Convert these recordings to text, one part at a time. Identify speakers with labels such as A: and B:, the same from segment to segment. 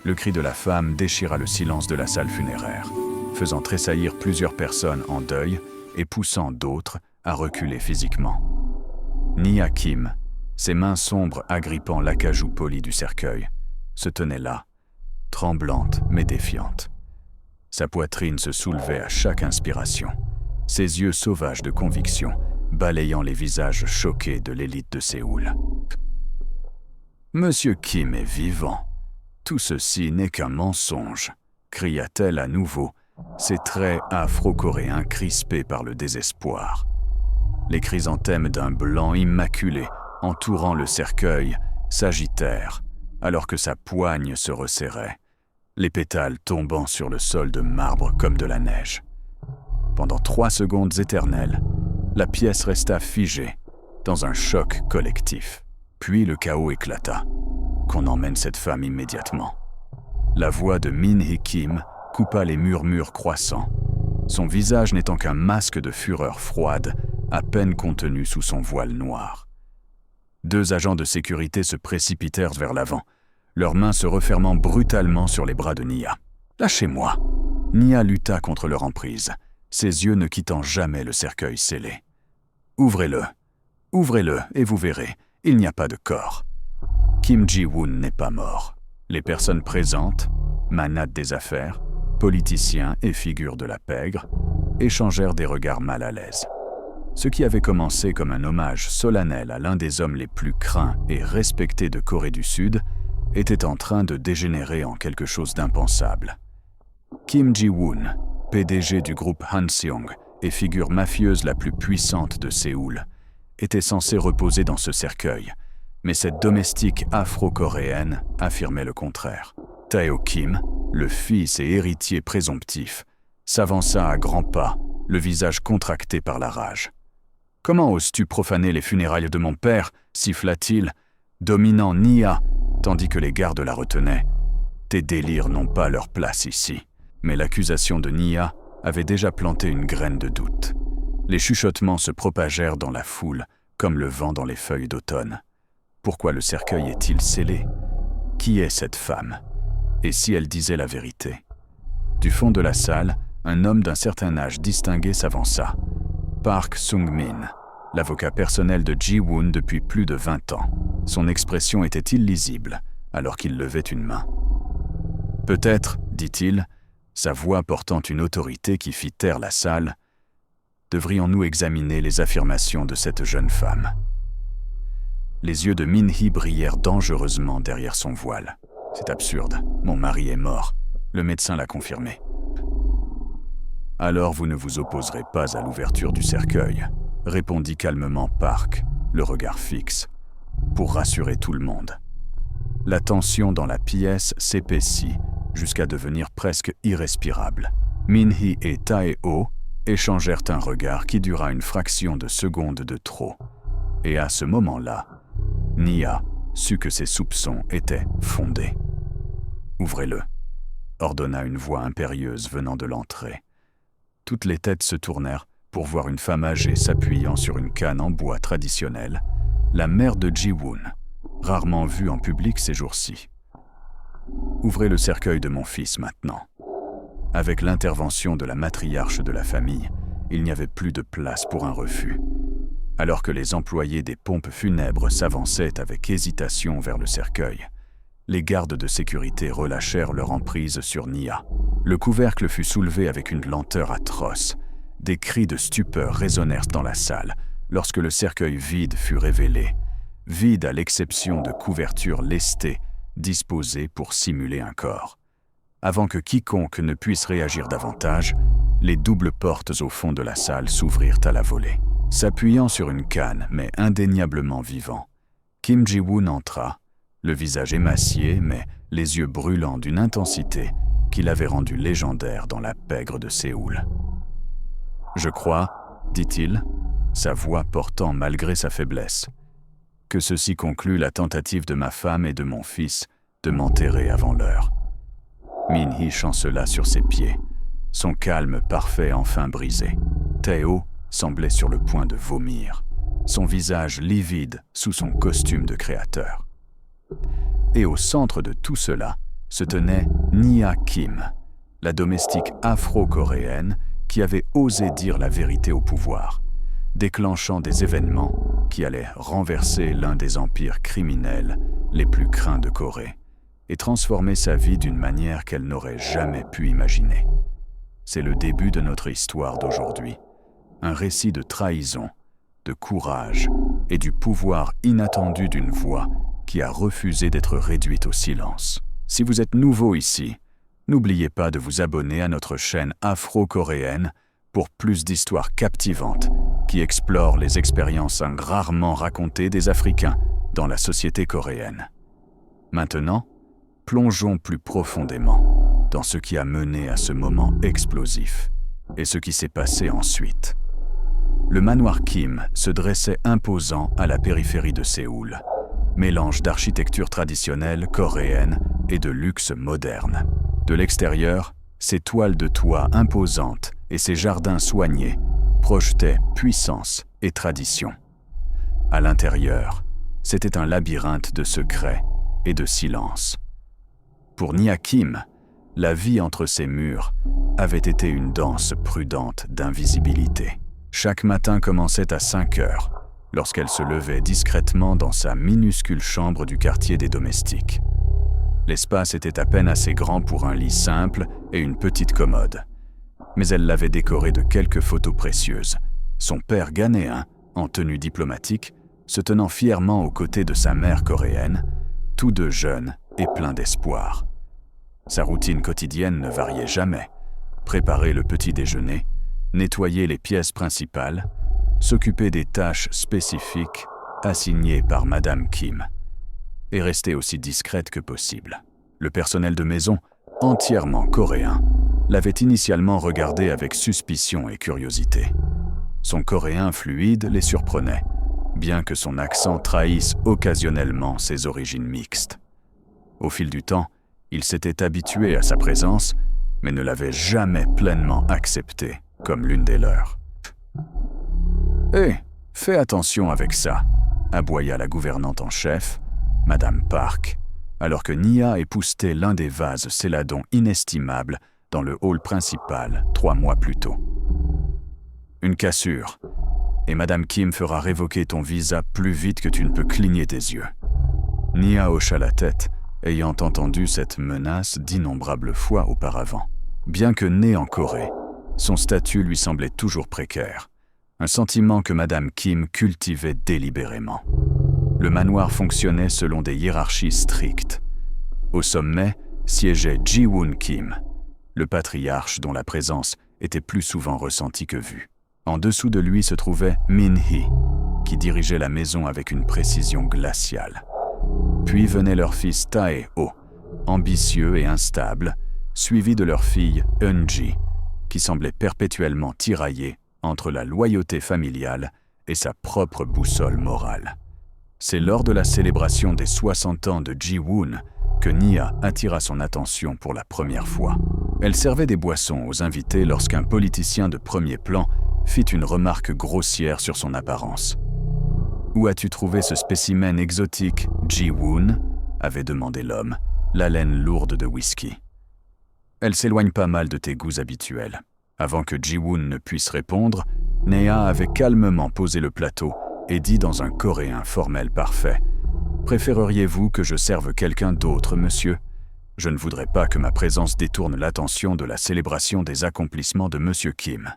A: Le cri de la femme déchira le silence de la salle funéraire, faisant tressaillir plusieurs personnes en deuil et poussant d'autres à reculer physiquement. Nia Kim, ses mains sombres agrippant l'acajou poli du cercueil, se tenait là, tremblante mais défiante. Sa poitrine se soulevait à chaque inspiration, ses yeux sauvages de conviction balayant les visages choqués de l'élite de Séoul. « Monsieur Kim est vivant. Tout ceci n'est qu'un mensonge », cria-t-elle à nouveau, ses traits afro-coréens crispés par le désespoir. Les chrysanthèmes d'un blanc immaculé entourant le cercueil s'agitèrent, alors que sa poigne se resserrait, les pétales tombant sur le sol de marbre comme de la neige. Pendant 3 secondes éternelles, la pièce resta figée, dans un choc collectif. Puis le chaos éclata. Qu'on emmène cette femme immédiatement. La voix de Min Hee Kim coupa les murmures croissants, son visage n'étant qu'un masque de fureur froide, à peine contenu sous son voile noir. 2 agents de sécurité se précipitèrent vers l'avant, leurs mains se refermant brutalement sur les bras de Nia. « Lâchez-moi » Nia lutta contre leur emprise, ses yeux ne quittant jamais le cercueil scellé. « Ouvrez-le et vous verrez, il n'y a pas de corps. » Kim Ji-woon n'est pas mort. Les personnes présentes, magnates des affaires, politiciens et figures de la pègre, échangèrent des regards mal à l'aise. Ce qui avait commencé comme un hommage solennel à l'un des hommes les plus craints et respectés de Corée du Sud était en train de dégénérer en quelque chose d'impensable. Kim Ji-woon, PDG du groupe Hanseong et figure mafieuse la plus puissante de Séoul, était censé reposer dans ce cercueil, mais cette domestique afro-coréenne affirmait le contraire. Tae-ho Kim, le fils et héritier présomptif, s'avança à grands pas, le visage contracté par la rage. « Comment oses-tu profaner les funérailles de mon père » siffla-t-il, dominant Nia, tandis que les gardes la retenaient. « Tes délires n'ont pas leur place ici. » Mais l'accusation de Nia avait déjà planté une graine de doute. Les chuchotements se propagèrent dans la foule, comme le vent dans les feuilles d'automne. Pourquoi le cercueil est-il scellé? Qui est cette femme? Et si elle disait la vérité? Du fond de la salle, un homme d'un certain âge distingué s'avança. Park Sung-min, l'avocat personnel de Ji-woon depuis plus de 20 ans. Son expression était illisible, alors qu'il levait une main. « Peut-être, dit-il, sa voix portant une autorité qui fit taire la salle, devrions-nous examiner les affirmations de cette jeune femme ?» Les yeux de Min-hee brillèrent dangereusement derrière son voile. « C'est absurde, mon mari est mort. Le médecin l'a confirmé. »« Alors vous ne vous opposerez pas à l'ouverture du cercueil », répondit calmement Park, le regard fixe, pour rassurer tout le monde. La tension dans la pièce s'épaissit jusqu'à devenir presque irrespirable. Min-hee et Tae-ho échangèrent un regard qui dura une fraction de seconde de trop. Et à ce moment-là, Nia sut que ses soupçons étaient fondés. « Ouvrez-le », ordonna une voix impérieuse venant de l'entrée. Toutes les têtes se tournèrent pour voir une femme âgée s'appuyant sur une canne en bois traditionnelle, la mère de Ji-woon, rarement vue en public ces jours-ci. « Ouvrez le cercueil de mon fils maintenant. » Avec l'intervention de la matriarche de la famille, il n'y avait plus de place pour un refus. Alors que les employés des pompes funèbres s'avançaient avec hésitation vers le cercueil, les gardes de sécurité relâchèrent leur emprise sur Nia. Le couvercle fut soulevé avec une lenteur atroce. Des cris de stupeur résonnèrent dans la salle lorsque le cercueil vide fut révélé, vide à l'exception de couvertures lestées disposées pour simuler un corps. Avant que quiconque ne puisse réagir davantage, les doubles portes au fond de la salle s'ouvrirent à la volée. S'appuyant sur une canne, mais indéniablement vivant, Kim Ji-woon entra, le visage émacié, mais les yeux brûlants d'une intensité qui l'avait rendu légendaire dans la pègre de Séoul. « Je crois, dit-il, sa voix portant malgré sa faiblesse, que ceci conclut la tentative de ma femme et de mon fils de m'enterrer avant l'heure. » Min-hee chancela sur ses pieds, son calme parfait enfin brisé. Tae-ho semblait sur le point de vomir, son visage livide sous son costume de créateur. Et au centre de tout cela, se tenait Nia Kim, la domestique afro-coréenne qui avait osé dire la vérité au pouvoir, déclenchant des événements qui allaient renverser l'un des empires criminels les plus craints de Corée et transformer sa vie d'une manière qu'elle n'aurait jamais pu imaginer. C'est le début de notre histoire d'aujourd'hui, un récit de trahison, de courage et du pouvoir inattendu d'une voix qui a refusé d'être réduite au silence. Si vous êtes nouveau ici, n'oubliez pas de vous abonner à notre chaîne afro-coréenne pour plus d'histoires captivantes qui explorent les expériences rarement racontées des Africains dans la société coréenne. Maintenant, plongeons plus profondément dans ce qui a mené à ce moment explosif et ce qui s'est passé ensuite. Le manoir Kim se dressait imposant à la périphérie de Séoul, mélange d'architecture traditionnelle coréenne et de luxe moderne. De l'extérieur, ses toiles de toit imposantes et ses jardins soignés projetaient puissance et tradition. À l'intérieur, c'était un labyrinthe de secrets et de silence. Pour Nia Kim, la vie entre ces murs avait été une danse prudente d'invisibilité. Chaque matin commençait à 5 heures, lorsqu'elle se levait discrètement dans sa minuscule chambre du quartier des domestiques. L'espace était à peine assez grand pour un lit simple et une petite commode. Mais elle l'avait décoré de quelques photos précieuses. Son père ghanéen, en tenue diplomatique, se tenant fièrement aux côtés de sa mère coréenne, tous deux jeunes et pleins d'espoir. Sa routine quotidienne ne variait jamais. Préparer le petit déjeuner, nettoyer les pièces principales, s'occuper des tâches spécifiques assignées par Madame Kim, et rester aussi discrète que possible. Le personnel de maison, entièrement coréen, l'avait initialement regardée avec suspicion et curiosité. Son coréen fluide les surprenait, bien que son accent trahisse occasionnellement ses origines mixtes. Au fil du temps, il s'était habitué à sa présence, mais ne l'avait jamais pleinement acceptée comme l'une des leurs. « Hé, fais attention avec ça », aboya la gouvernante en chef, Madame Park, alors que Nia époussetait l'un des vases céladons inestimables dans le hall principal 3 mois plus tôt. « Une cassure, et Madame Kim fera révoquer ton visa plus vite que tu ne peux cligner des yeux. » Nia hocha la tête, ayant entendu cette menace d'innombrables fois auparavant. Bien que née en Corée, son statut lui semblait toujours précaire, un sentiment que Madame Kim cultivait délibérément. Le manoir fonctionnait selon des hiérarchies strictes. Au sommet siégeait Ji-woon Kim, le patriarche dont la présence était plus souvent ressentie que vue. En dessous de lui se trouvait Min-hee, qui dirigeait la maison avec une précision glaciale. Puis venait leur fils Tae-ho, ambitieux et instable, suivi de leur fille Eun-ji, qui semblait perpétuellement tiraillée entre la loyauté familiale et sa propre boussole morale. C'est lors de la célébration des 60 ans de Ji-woon que Nia attira son attention pour la première fois. Elle servait des boissons aux invités lorsqu'un politicien de premier plan fit une remarque grossière sur son apparence. « Où as-tu trouvé ce spécimen exotique, Ji-woon » avait demandé l'homme, l'haleine lourde de whisky. « Elle s'éloigne pas mal de tes goûts habituels. » Avant que Ji-woon ne puisse répondre, Nia avait calmement posé le plateau et dit dans un coréen formel parfait « Préféreriez-vous que je serve quelqu'un d'autre, monsieur ? Je ne voudrais pas que ma présence détourne l'attention de la célébration des accomplissements de monsieur Kim. »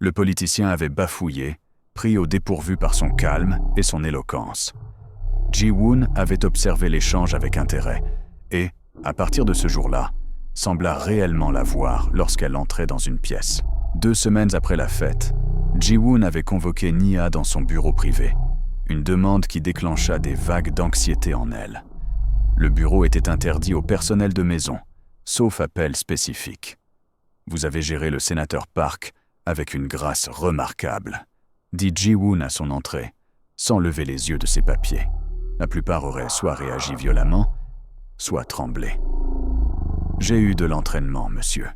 A: Le politicien avait bafouillé, pris au dépourvu par son calme et son éloquence. Ji-woon avait observé l'échange avec intérêt et, à partir de ce jour-là, sembla réellement la voir lorsqu'elle entrait dans une pièce. 2 semaines après la fête, Ji-woon avait convoqué Nia dans son bureau privé, une demande qui déclencha des vagues d'anxiété en elle. Le bureau était interdit au personnel de maison, sauf appel spécifique. « Vous avez géré le sénateur Park avec une grâce remarquable », dit Ji-woon à son entrée, sans lever les yeux de ses papiers. La plupart auraient soit réagi violemment, soit tremblé. « J'ai eu de l'entraînement, monsieur »,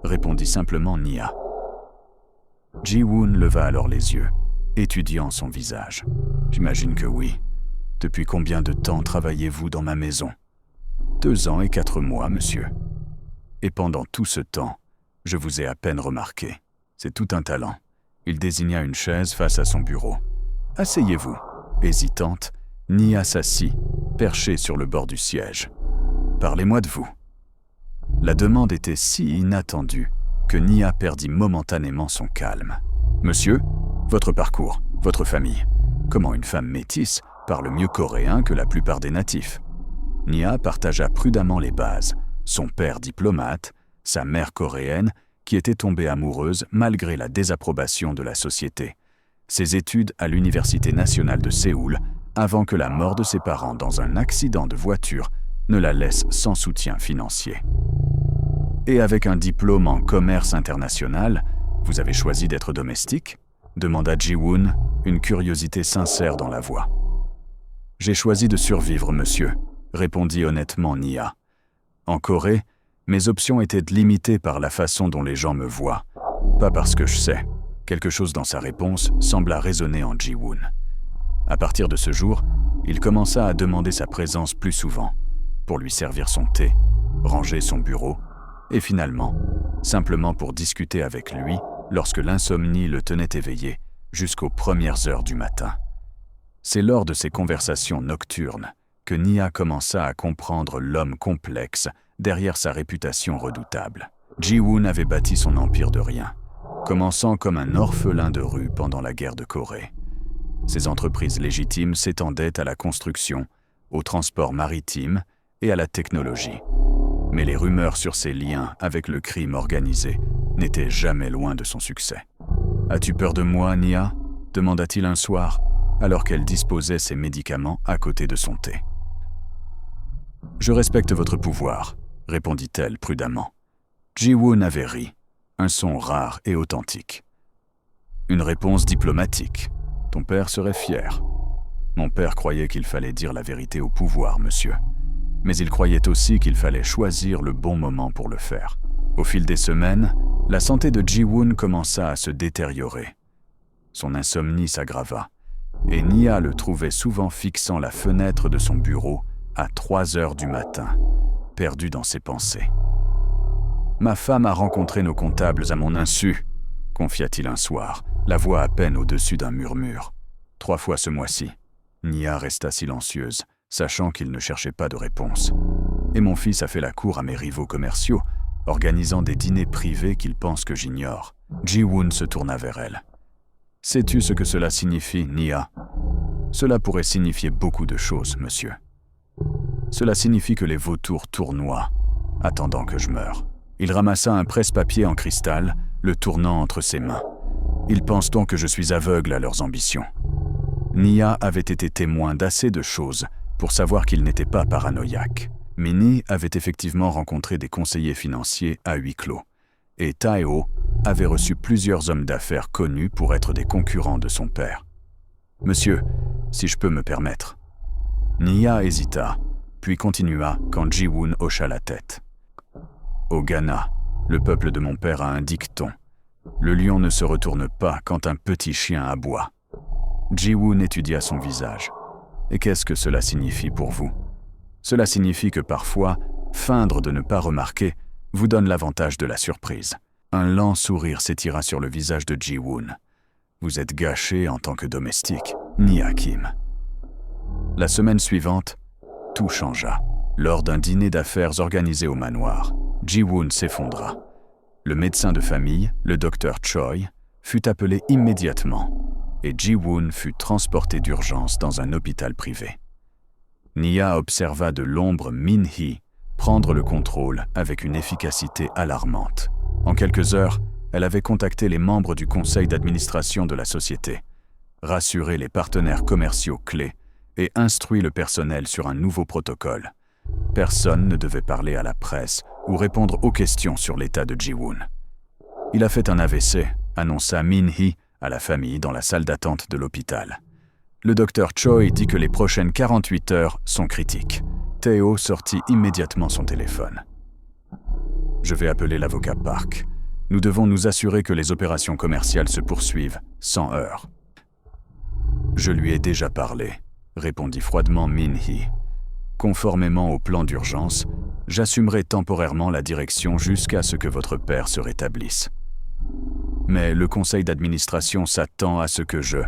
A: répondit simplement Nia. Ji-woon leva alors les yeux, étudiant son visage. « J'imagine que oui. Depuis combien de temps travaillez-vous dans ma maison ?»« 2 ans et 4 mois, monsieur. Et pendant tout ce temps, je vous ai à peine remarqué. C'est tout un talent. » Il désigna une chaise face à son bureau. « Asseyez-vous. » Hésitante, Nia s'assit, perchée sur le bord du siège. « Parlez-moi de vous. » La demande était si inattendue que Nia perdit momentanément son calme. « Monsieur, votre parcours, votre famille. Comment une femme métisse parle mieux coréen que la plupart des natifs ?» Nia partagea prudemment les bases. Son père diplomate, sa mère coréenne, qui était tombée amoureuse malgré la désapprobation de la société. Ses études à l'Université nationale de Séoul, avant que la mort de ses parents dans un accident de voiture ne la laisse sans soutien financier. Et avec un diplôme en commerce international, vous avez choisi d'être domestique ? Demanda Ji-woon, une curiosité sincère dans la voix. J'ai choisi de survivre, monsieur, répondit honnêtement Nia. En Corée, mes options étaient limitées par la façon dont les gens me voient, pas parce que je sais. Quelque chose dans sa réponse sembla résonner en Ji-woon. À partir de ce jour, il commença à demander sa présence plus souvent, pour lui servir son thé, ranger son bureau, et finalement, simplement pour discuter avec lui lorsque l'insomnie le tenait éveillé jusqu'aux premières heures du matin. C'est lors de ces conversations nocturnes que Nia commença à comprendre l'homme complexe derrière sa réputation redoutable. Ji-woon avait bâti son empire de rien, commençant comme un orphelin de rue pendant la guerre de Corée. Ses entreprises légitimes s'étendaient à la construction, au transport maritime et à la technologie. Mais les rumeurs sur ses liens avec le crime organisé n'étaient jamais loin de son succès. « As-tu peur de moi, Nia ?» demanda-t-il un soir, alors qu'elle disposait ses médicaments à côté de son thé. « Je respecte votre pouvoir, » répondit-elle prudemment. Ji-woon avait ri, un son rare et authentique. Une réponse diplomatique. Ton père serait fier. Mon père croyait qu'il fallait dire la vérité au pouvoir, monsieur. Mais il croyait aussi qu'il fallait choisir le bon moment pour le faire. Au fil des semaines, la santé de Ji-woon commença à se détériorer. Son insomnie s'aggrava, et Nia le trouvait souvent fixant la fenêtre de son bureau à 3 heures du matin, perdu dans ses pensées. « Ma femme a rencontré nos comptables à mon insu », confia-t-il un soir, la voix à peine au-dessus d'un murmure. 3 fois ce mois-ci. Nia resta silencieuse, sachant qu'il ne cherchait pas de réponse. « Et mon fils a fait la cour à mes rivaux commerciaux, organisant des dîners privés qu'il pense que j'ignore. » Ji-woon se tourna vers elle. « Sais-tu ce que cela signifie, Nia ? » « Cela pourrait signifier beaucoup de choses, monsieur. Cela signifie que les vautours tournoient, attendant que je meure. » Il ramassa un presse-papier en cristal, le tournant entre ses mains. Ils pensent donc que je suis aveugle à leurs ambitions. Nia avait été témoin d'assez de choses pour savoir qu'il n'était pas paranoïaque. Minnie avait effectivement rencontré des conseillers financiers à huis clos, et Tae-ho avait reçu plusieurs hommes d'affaires connus pour être des concurrents de son père. « Monsieur, si je peux me permettre. » Nia hésita, puis continua quand Ji-woon hocha la tête. « Au Ghana, le peuple de mon père a un dicton. Le lion ne se retourne pas quand un petit chien aboie. » Ji-woon étudia son visage. « Et qu'est-ce que cela signifie pour vous ? Cela signifie que parfois, feindre de ne pas remarquer vous donne l'avantage de la surprise. » Un lent sourire s'étira sur le visage de Ji-woon. « Vous êtes gâché en tant que domestique, Nia Kim. » La semaine suivante, tout changea. Lors d'un dîner d'affaires organisé au manoir, Ji-woon s'effondra. Le médecin de famille, le docteur Choi, fut appelé immédiatement et Ji-woon fut transporté d'urgence dans un hôpital privé. Nia observa de l'ombre Min-hee prendre le contrôle avec une efficacité alarmante. En quelques heures, elle avait contacté les membres du conseil d'administration de la société, rassuré les partenaires commerciaux clés et instruit le personnel sur un nouveau protocole. Personne ne devait parler à la presse ou répondre aux questions sur l'état de Ji-woon. « Il a fait un AVC », annonça Min-hee à la famille dans la salle d'attente de l'hôpital. Le docteur Choi dit que les prochaines 48 heures sont critiques. Tae-ho sortit immédiatement son téléphone. « Je vais appeler l'avocat Park. Nous devons nous assurer que les opérations commerciales se poursuivent, sans heurts. » « Je lui ai déjà parlé, » répondit froidement Min-hee. Conformément au plan d'urgence, j'assumerai temporairement la direction jusqu'à ce que votre père se rétablisse. Mais le conseil d'administration s'attend à ce que je...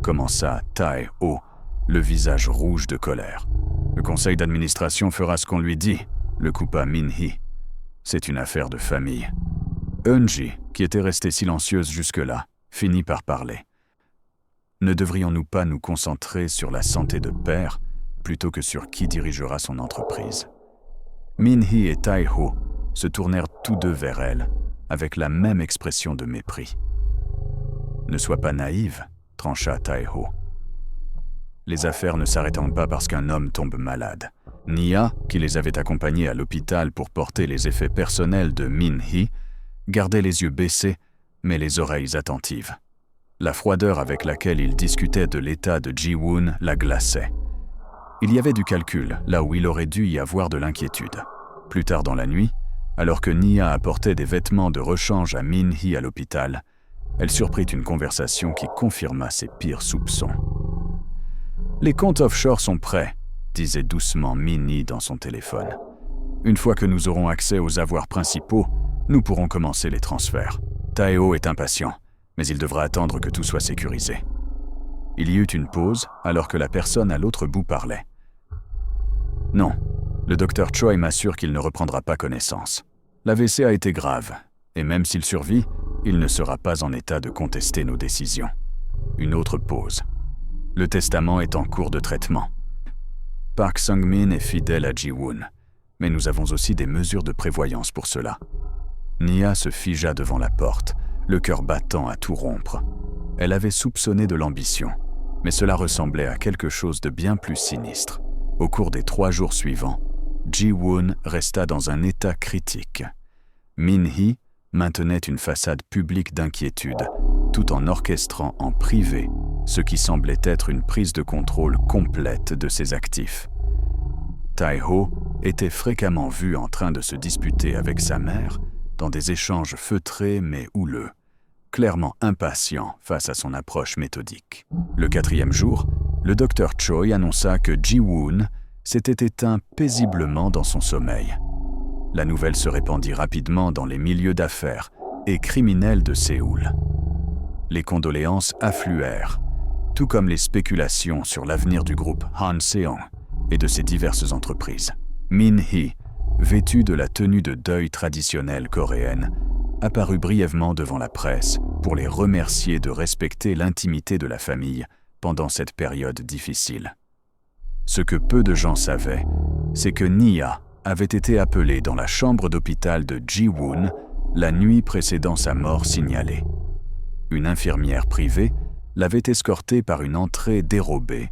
A: commença Tae-ho, le visage rouge de colère. Le conseil d'administration fera ce qu'on lui dit, le coupa Min-hee. C'est une affaire de famille. Eun-ji, qui était restée silencieuse jusque-là, finit par parler. Ne devrions-nous pas nous concentrer sur la santé de père plutôt que sur qui dirigera son entreprise? Min-hee et Tae-ho se tournèrent tous deux vers elle, avec la même expression de mépris. Ne sois pas naïve, trancha Tae-ho. Les affaires ne s'arrêteront pas parce qu'un homme tombe malade. Nia, qui les avait accompagnés à l'hôpital pour porter les effets personnels de Min-hee, gardait les yeux baissés, mais les oreilles attentives. La froideur avec laquelle il discutait de l'état de Ji-woon la glaçait. Il y avait du calcul, là où il aurait dû y avoir de l'inquiétude. Plus tard dans la nuit, alors que Nia apportait des vêtements de rechange à Min-hee à l'hôpital, elle surprit une conversation qui confirma ses pires soupçons. « Les comptes offshore sont prêts », disait doucement Min-hee dans son téléphone. « Une fois que nous aurons accès aux avoirs principaux, nous pourrons commencer les transferts. Tae-ho est impatient, mais il devra attendre que tout soit sécurisé. » Il y eut une pause alors que la personne à l'autre bout parlait. « Non, le docteur Choi m'assure qu'il ne reprendra pas connaissance. L'AVC a été grave, et même s'il survit, il ne sera pas en état de contester nos décisions. » Une autre pause. « Le testament est en cours de traitement. Park Sung-min est fidèle à Ji-woon, mais nous avons aussi des mesures de prévoyance pour cela. » Nia se figea devant la porte, le cœur battant à tout rompre. Elle avait soupçonné de l'ambition, mais cela ressemblait à quelque chose de bien plus sinistre. Au cours des 3 jours suivants, Ji-woon resta dans un état critique. Min-hee maintenait une façade publique d'inquiétude, tout en orchestrant en privé ce qui semblait être une prise de contrôle complète de ses actifs. Tae-ho était fréquemment vu en train de se disputer avec sa mère dans des échanges feutrés mais houleux, clairement impatient face à son approche méthodique. Le 4e jour, le docteur Choi annonça que Ji-woon s'était éteint paisiblement dans son sommeil. La nouvelle se répandit rapidement dans les milieux d'affaires et criminels de Séoul. Les condoléances affluèrent, tout comme les spéculations sur l'avenir du groupe Han-seong et de ses diverses entreprises. Min-hee, vêtue de la tenue de deuil traditionnelle coréenne, apparut brièvement devant la presse pour les remercier de respecter l'intimité de la famille pendant cette période difficile. Ce que peu de gens savaient, c'est que Nia avait été appelée dans la chambre d'hôpital de Ji-woon la nuit précédant sa mort signalée. Une infirmière privée l'avait escortée par une entrée dérobée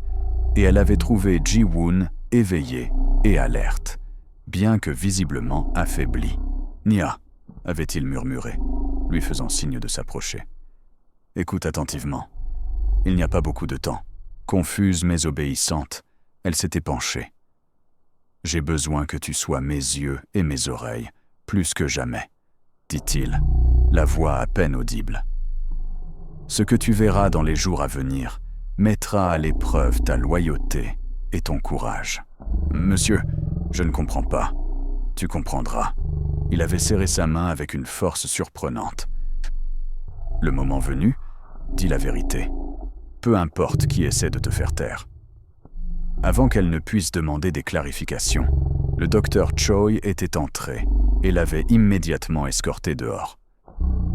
A: et elle avait trouvé Ji-woon éveillé et alerte, bien que visiblement affaibli. « Nia », avait-il murmuré, lui faisant signe de s'approcher. « Écoute attentivement. Il n'y a pas beaucoup de temps. » Confuse mais obéissante, elle s'était penchée. « J'ai besoin que tu sois mes yeux et mes oreilles, plus que jamais, » dit-il, la voix à peine audible. « Ce que tu verras dans les jours à venir mettra à l'épreuve ta loyauté et ton courage. »« Monsieur, je ne comprends pas. Tu comprendras. » Il avait serré sa main avec une force surprenante. « Le moment venu, dis la vérité. Peu importe qui essaie de te faire taire. » Avant qu'elle ne puisse demander des clarifications, le docteur Choi était entré et l'avait immédiatement escorté dehors.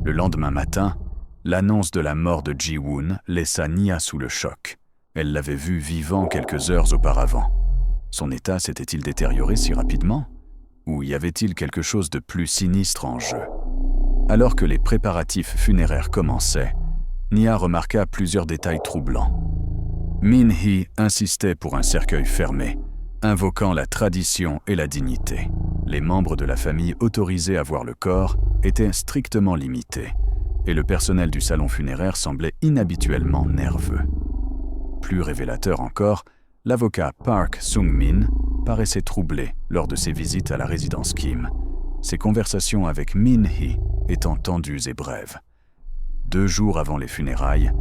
A: Le lendemain matin, l'annonce de la mort de Ji-woon laissa Nia sous le choc. Elle l'avait vu vivant quelques heures auparavant. Son état s'était-il détérioré si rapidement? Ou y avait-il quelque chose de plus sinistre en jeu? Alors que les préparatifs funéraires commençaient, Nia remarqua plusieurs détails troublants. Min-hee insistait pour un cercueil fermé, invoquant la tradition et la dignité. Les membres de la famille autorisés à voir le corps étaient strictement limités, et le personnel du salon funéraire semblait inhabituellement nerveux. Plus révélateur encore, l'avocat Park Sung-min paraissait troublé lors de ses visites à la résidence Kim, ses conversations avec Min-hee étant tendues et brèves. 2 jours avant les funérailles,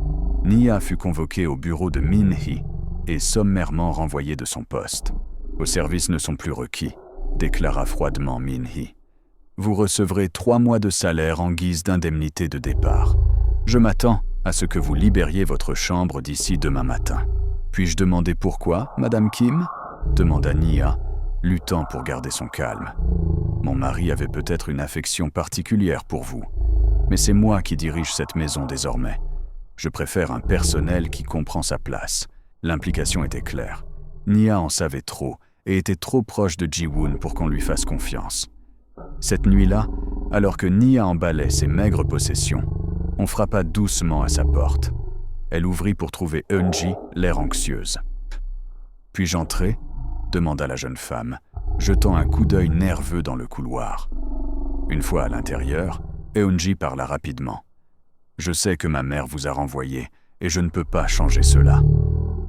A: Nia fut convoquée au bureau de Min-hee et sommairement renvoyée de son poste. Vos services ne sont plus requis, déclara froidement Min-hee. Vous recevrez 3 mois de salaire en guise d'indemnité de départ. Je m'attends à ce que vous libériez votre chambre d'ici demain matin. Puis-je demander pourquoi, Madame Kim ? Demanda Nia, luttant pour garder son calme. Mon mari avait peut-être une affection particulière pour vous, mais c'est moi qui dirige cette maison désormais. Je préfère un personnel qui comprend sa place. L'implication était claire. Nia en savait trop et était trop proche de Ji-woon pour qu'on lui fasse confiance. Cette nuit-là, alors que Nia emballait ses maigres possessions, on frappa doucement à sa porte. Elle ouvrit pour trouver Eun-ji, l'air anxieuse. « Puis-je entrer ?» demanda la jeune femme, jetant un coup d'œil nerveux dans le couloir. Une fois à l'intérieur, Eun-ji parla rapidement. « Je sais que ma mère vous a renvoyé et je ne peux pas changer cela.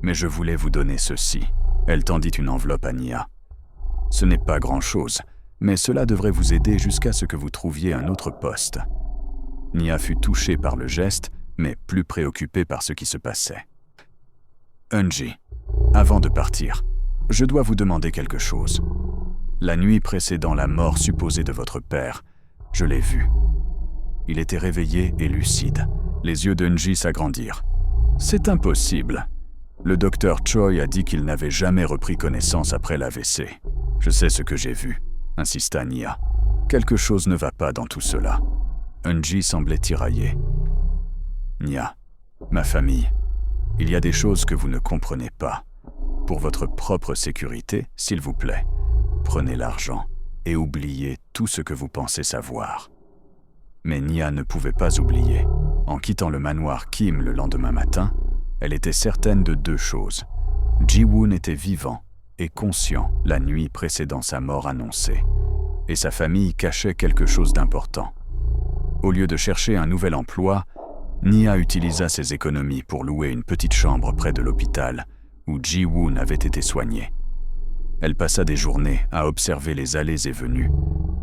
A: Mais je voulais vous donner ceci. » Elle tendit une enveloppe à Nia. « Ce n'est pas grand-chose, mais cela devrait vous aider jusqu'à ce que vous trouviez un autre poste. » Nia fut touchée par le geste, mais plus préoccupée par ce qui se passait. « Eun-ji, avant de partir, je dois vous demander quelque chose. La nuit précédant la mort supposée de votre père, je l'ai vu. Il était réveillé et lucide. Les yeux d'Eun-ji s'agrandirent. « C'est impossible. Le docteur Choi a dit qu'il n'avait jamais repris connaissance après l'AVC. Je sais ce que j'ai vu, » insista Nia. « Quelque chose ne va pas dans tout cela. » Eun-ji semblait tiraillé. « Nia, ma famille, il y a des choses que vous ne comprenez pas. Pour votre propre sécurité, s'il vous plaît, prenez l'argent et oubliez tout ce que vous pensez savoir. » Mais Nia ne pouvait pas oublier. En quittant le manoir Kim le lendemain matin, elle était certaine de 2 choses. Ji-woon était vivant et conscient la nuit précédant sa mort annoncée, et sa famille cachait quelque chose d'important. Au lieu de chercher un nouvel emploi, Nia utilisa ses économies pour louer une petite chambre près de l'hôpital où Ji-woon avait été soigné. Elle passa des journées à observer les allées et venues,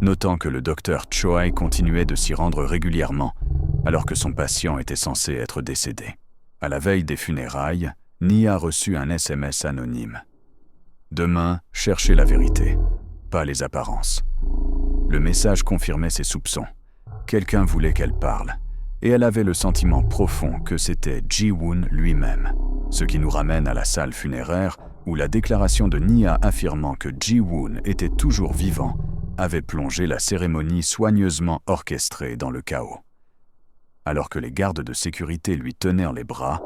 A: notant que le docteur Choi continuait de s'y rendre régulièrement alors que son patient était censé être décédé. À la veille des funérailles, Nia reçut un SMS anonyme. « Demain, cherchez la vérité, pas les apparences. » Le message confirmait ses soupçons. Quelqu'un voulait qu'elle parle, et elle avait le sentiment profond que c'était Ji-woon lui-même. Ce qui nous ramène à la salle funéraire où la déclaration de Nia affirmant que Ji-woon était toujours vivant avait plongé la cérémonie soigneusement orchestrée dans le chaos. Alors que les gardes de sécurité lui tenèrent les bras,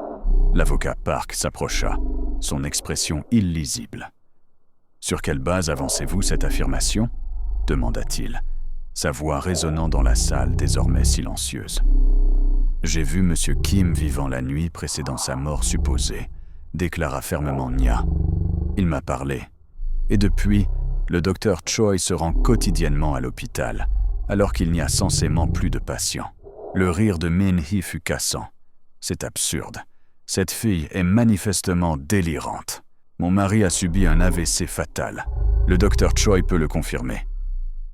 A: l'avocat Park s'approcha, son expression illisible. « Sur quelle base avancez-vous cette affirmation ?» demanda-t-il, sa voix résonnant dans la salle désormais silencieuse. « J'ai vu M. Kim vivant la nuit précédant sa mort supposée, » déclara fermement Nia. « Il m'a parlé. Et depuis, le docteur Choi se rend quotidiennement à l'hôpital, alors qu'il n'y a censément plus de patients. » Le rire de Min-hee fut cassant. « C'est absurde. Cette fille est manifestement délirante. Mon mari a subi un AVC fatal. Le docteur Choi peut le confirmer. »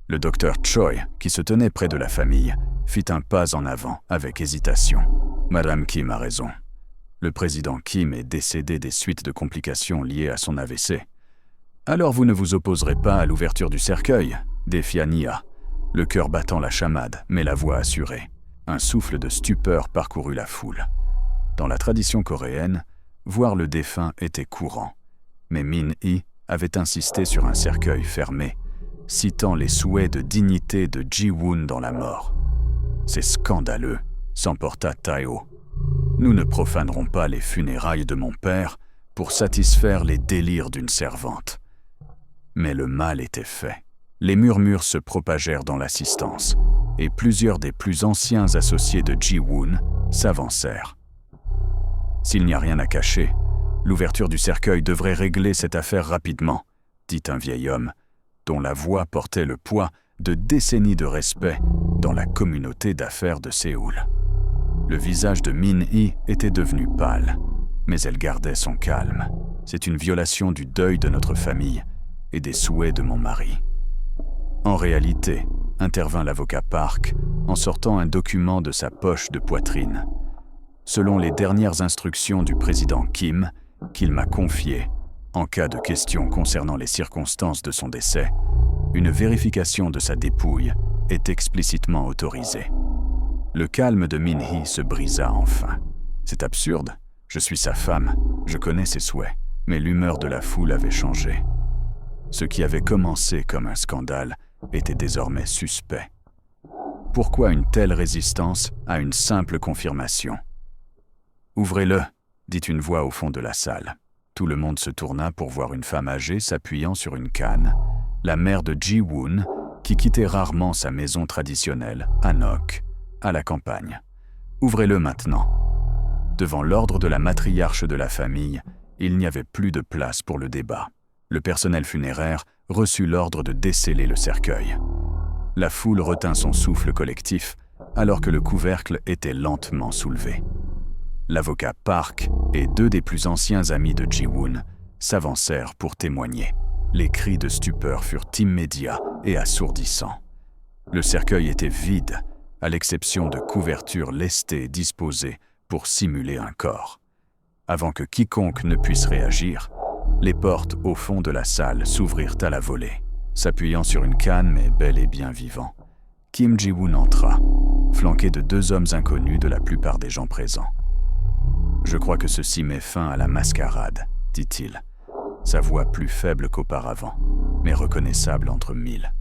A: Le docteur Choi, qui se tenait près de la famille, fit un pas en avant avec hésitation. « Madame Kim a raison. Le président Kim est décédé des suites de complications liées à son AVC. Alors vous ne vous opposerez pas à l'ouverture du cercueil ?» défia Nia, le cœur battant la chamade, mais la voix assurée. Un souffle de stupeur parcourut la foule. Dans la tradition coréenne, voir le défunt était courant. Mais Min-hee avait insisté sur un cercueil fermé, citant les souhaits de dignité de Ji-woon dans la mort. « C'est scandaleux », s'emporta Tae-ho. « Nous ne profanerons pas les funérailles de mon père pour satisfaire les délires d'une servante. » Mais le mal était fait. Les murmures se propagèrent dans l'assistance, et plusieurs des plus anciens associés de Ji-woon s'avancèrent. « S'il n'y a rien à cacher, l'ouverture du cercueil devrait régler cette affaire rapidement, » dit un vieil homme, dont la voix portait le poids de décennies de respect dans la communauté d'affaires de Séoul. Le visage de Min-hee était devenu pâle, mais elle gardait son calme. « C'est une violation du deuil de notre famille et des souhaits de mon mari. » En réalité, intervint l'avocat Park en sortant un document de sa poche de poitrine. Selon les dernières instructions du président Kim, qu'il m'a confiées, En cas de questions concernant les circonstances de son décès, une vérification de sa dépouille est explicitement autorisée. Le calme de Min-hee se brisa enfin. C'est absurde, je suis sa femme, je connais ses souhaits, mais l'humeur de la foule avait changé. Ce qui avait commencé comme un scandale était désormais suspect. Pourquoi une telle résistance à une simple confirmation ? « Ouvrez-le » dit une voix au fond de la salle. Tout le monde se tourna pour voir une femme âgée s'appuyant sur une canne, la mère de Ji-woon, qui quittait rarement sa maison traditionnelle, à Nok, à la campagne. « Ouvrez-le maintenant » Devant l'ordre de la matriarche de la famille, il n'y avait plus de place pour le débat. Le personnel funéraire reçut l'ordre de desceller le cercueil. La foule retint son souffle collectif alors que le couvercle était lentement soulevé. L'avocat Park et 2 des plus anciens amis de Ji-woon s'avancèrent pour témoigner. Les cris de stupeur furent immédiats et assourdissants. Le cercueil était vide, à l'exception de couvertures lestées disposées pour simuler un corps. Avant que quiconque ne puisse réagir, les portes au fond de la salle s'ouvrirent à la volée. S'appuyant sur une canne mais bel et bien vivant, Kim Ji-woon entra, flanqué de 2 hommes inconnus de la plupart des gens présents. « Je crois que ceci met fin à la mascarade, » dit-il, sa voix plus faible qu'auparavant, mais reconnaissable entre mille.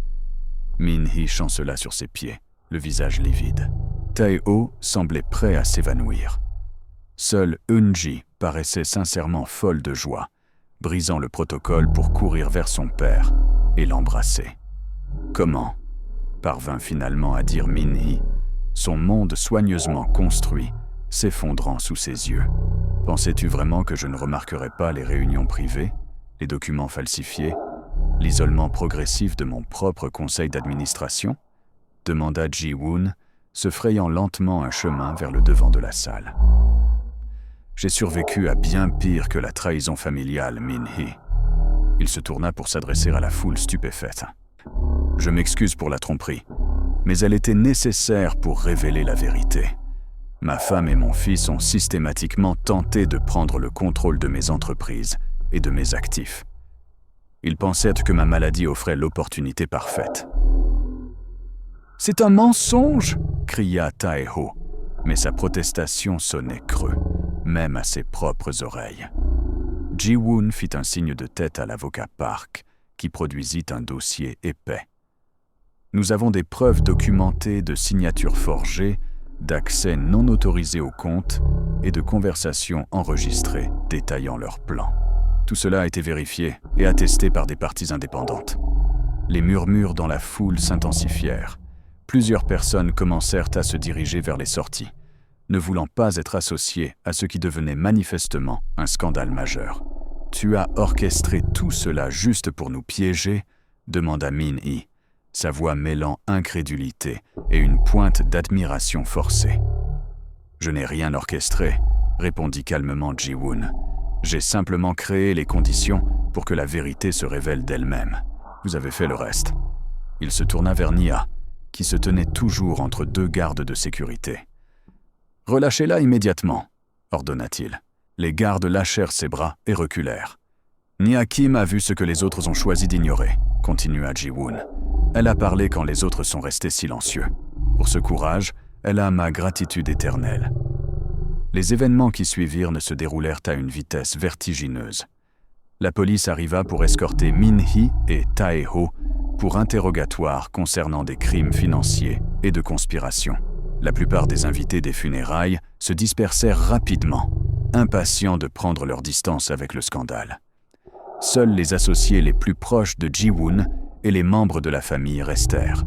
A: Min-hee chancela sur ses pieds, le visage livide. Tae-ho semblait prêt à s'évanouir. Seule Eun-ji paraissait sincèrement folle de joie, brisant le protocole pour courir vers son père et l'embrasser. « Comment ?» parvint finalement à dire Min-hee, son monde soigneusement construit, s'effondrant sous ses yeux. « Pensais-tu vraiment que je ne remarquerais pas les réunions privées, les documents falsifiés, l'isolement progressif de mon propre conseil d'administration ?» demanda Ji-woon, se frayant lentement un chemin vers le devant de la salle. « J'ai survécu à bien pire que la trahison familiale, Min-hee. » Il se tourna pour s'adresser à la foule stupéfaite. « Je m'excuse pour la tromperie, mais elle était nécessaire pour révéler la vérité. Ma femme et mon fils ont systématiquement tenté de prendre le contrôle de mes entreprises et de mes actifs. Ils pensaient que ma maladie offrait l'opportunité parfaite. »« C'est un mensonge !» cria Tae-ho, mais sa protestation sonnait creux, même à ses propres oreilles. Ji-woon fit un signe de tête à l'avocat Park, qui produisit un dossier épais. « Nous avons des preuves documentées de signatures forgées, d'accès non autorisé au compte et de conversations enregistrées détaillant leurs plans. Tout cela a été vérifié et attesté par des parties indépendantes. » Les murmures dans la foule s'intensifièrent. Plusieurs personnes commencèrent à se diriger vers les sorties, ne voulant pas être associées à ce qui devenait manifestement un scandale majeur. « Tu as orchestré tout cela juste pour nous piéger ?» demanda Min-hee, sa voix mêlant incrédulité et une pointe d'admiration forcée. « Je n'ai rien orchestré », répondit calmement Ji-woon. « J'ai simplement créé les conditions pour que la vérité se révèle d'elle-même. Vous avez fait le reste. » Il se tourna vers Nia, qui se tenait toujours entre 2 gardes de sécurité. « Relâchez-la immédiatement », ordonna-t-il. Les gardes lâchèrent ses bras et reculèrent. « Nia Kim a vu ce que les autres ont choisi d'ignorer », continua Ji-woon. « Elle a parlé quand les autres sont restés silencieux. Pour ce courage, elle a ma gratitude éternelle. » Les événements qui suivirent ne se déroulèrent à une vitesse vertigineuse. La police arriva pour escorter Min-hee et Tae-ho pour interrogatoire concernant des crimes financiers et de conspiration. La plupart des invités des funérailles se dispersèrent rapidement, impatients de prendre leur distance avec le scandale. Seuls les associés les plus proches de Ji-woon et les membres de la famille restèrent.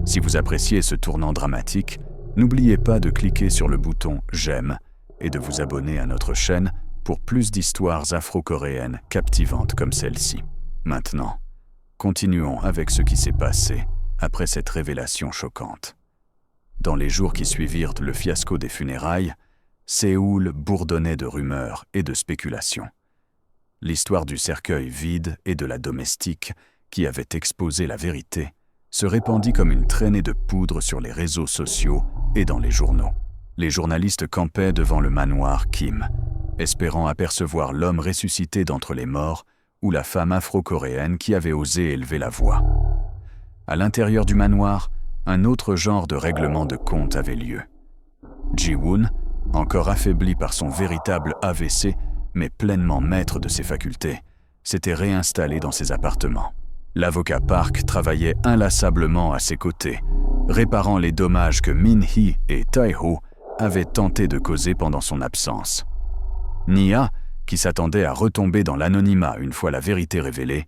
A: Si vous appréciez ce tournant dramatique, n'oubliez pas de cliquer sur le bouton « J'aime » et de vous abonner à notre chaîne pour plus d'histoires afro-coréennes captivantes comme celle-ci. Maintenant, continuons avec ce qui s'est passé après cette révélation choquante. Dans les jours qui suivirent le fiasco des funérailles, Séoul bourdonnait de rumeurs et de spéculations. L'histoire du cercueil vide et de la domestique qui avait exposé la vérité se répandit comme une traînée de poudre sur les réseaux sociaux et dans les journaux. Les journalistes campaient devant le manoir Kim, espérant apercevoir l'homme ressuscité d'entre les morts ou la femme afro-coréenne qui avait osé élever la voix. À l'intérieur du manoir, un autre genre de règlement de compte avait lieu. Ji-woon, encore affaibli par son véritable AVC, mais pleinement maître de ses facultés, s'était réinstallé dans ses appartements. L'avocat Park travaillait inlassablement à ses côtés, réparant les dommages que Min-hee et Tae-ho avaient tenté de causer pendant son absence. Nia, qui s'attendait à retomber dans l'anonymat une fois la vérité révélée,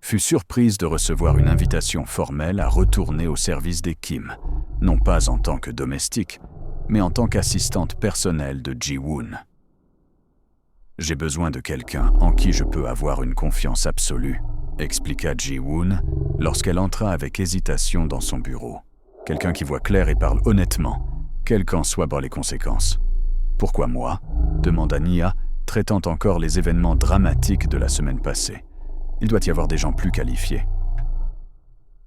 A: fut surprise de recevoir une invitation formelle à retourner au service des Kim, non pas en tant que domestique, mais en tant qu'assistante personnelle de Ji-woon. « J'ai besoin de quelqu'un en qui je peux avoir une confiance absolue », expliqua Ji-woon lorsqu'elle entra avec hésitation dans son bureau. « Quelqu'un qui voit clair et parle honnêtement, quelles qu'en soient les conséquences. »« Pourquoi moi ?» demanda Nia, traitant encore les événements dramatiques de la semaine passée. « Il doit y avoir des gens plus qualifiés. »«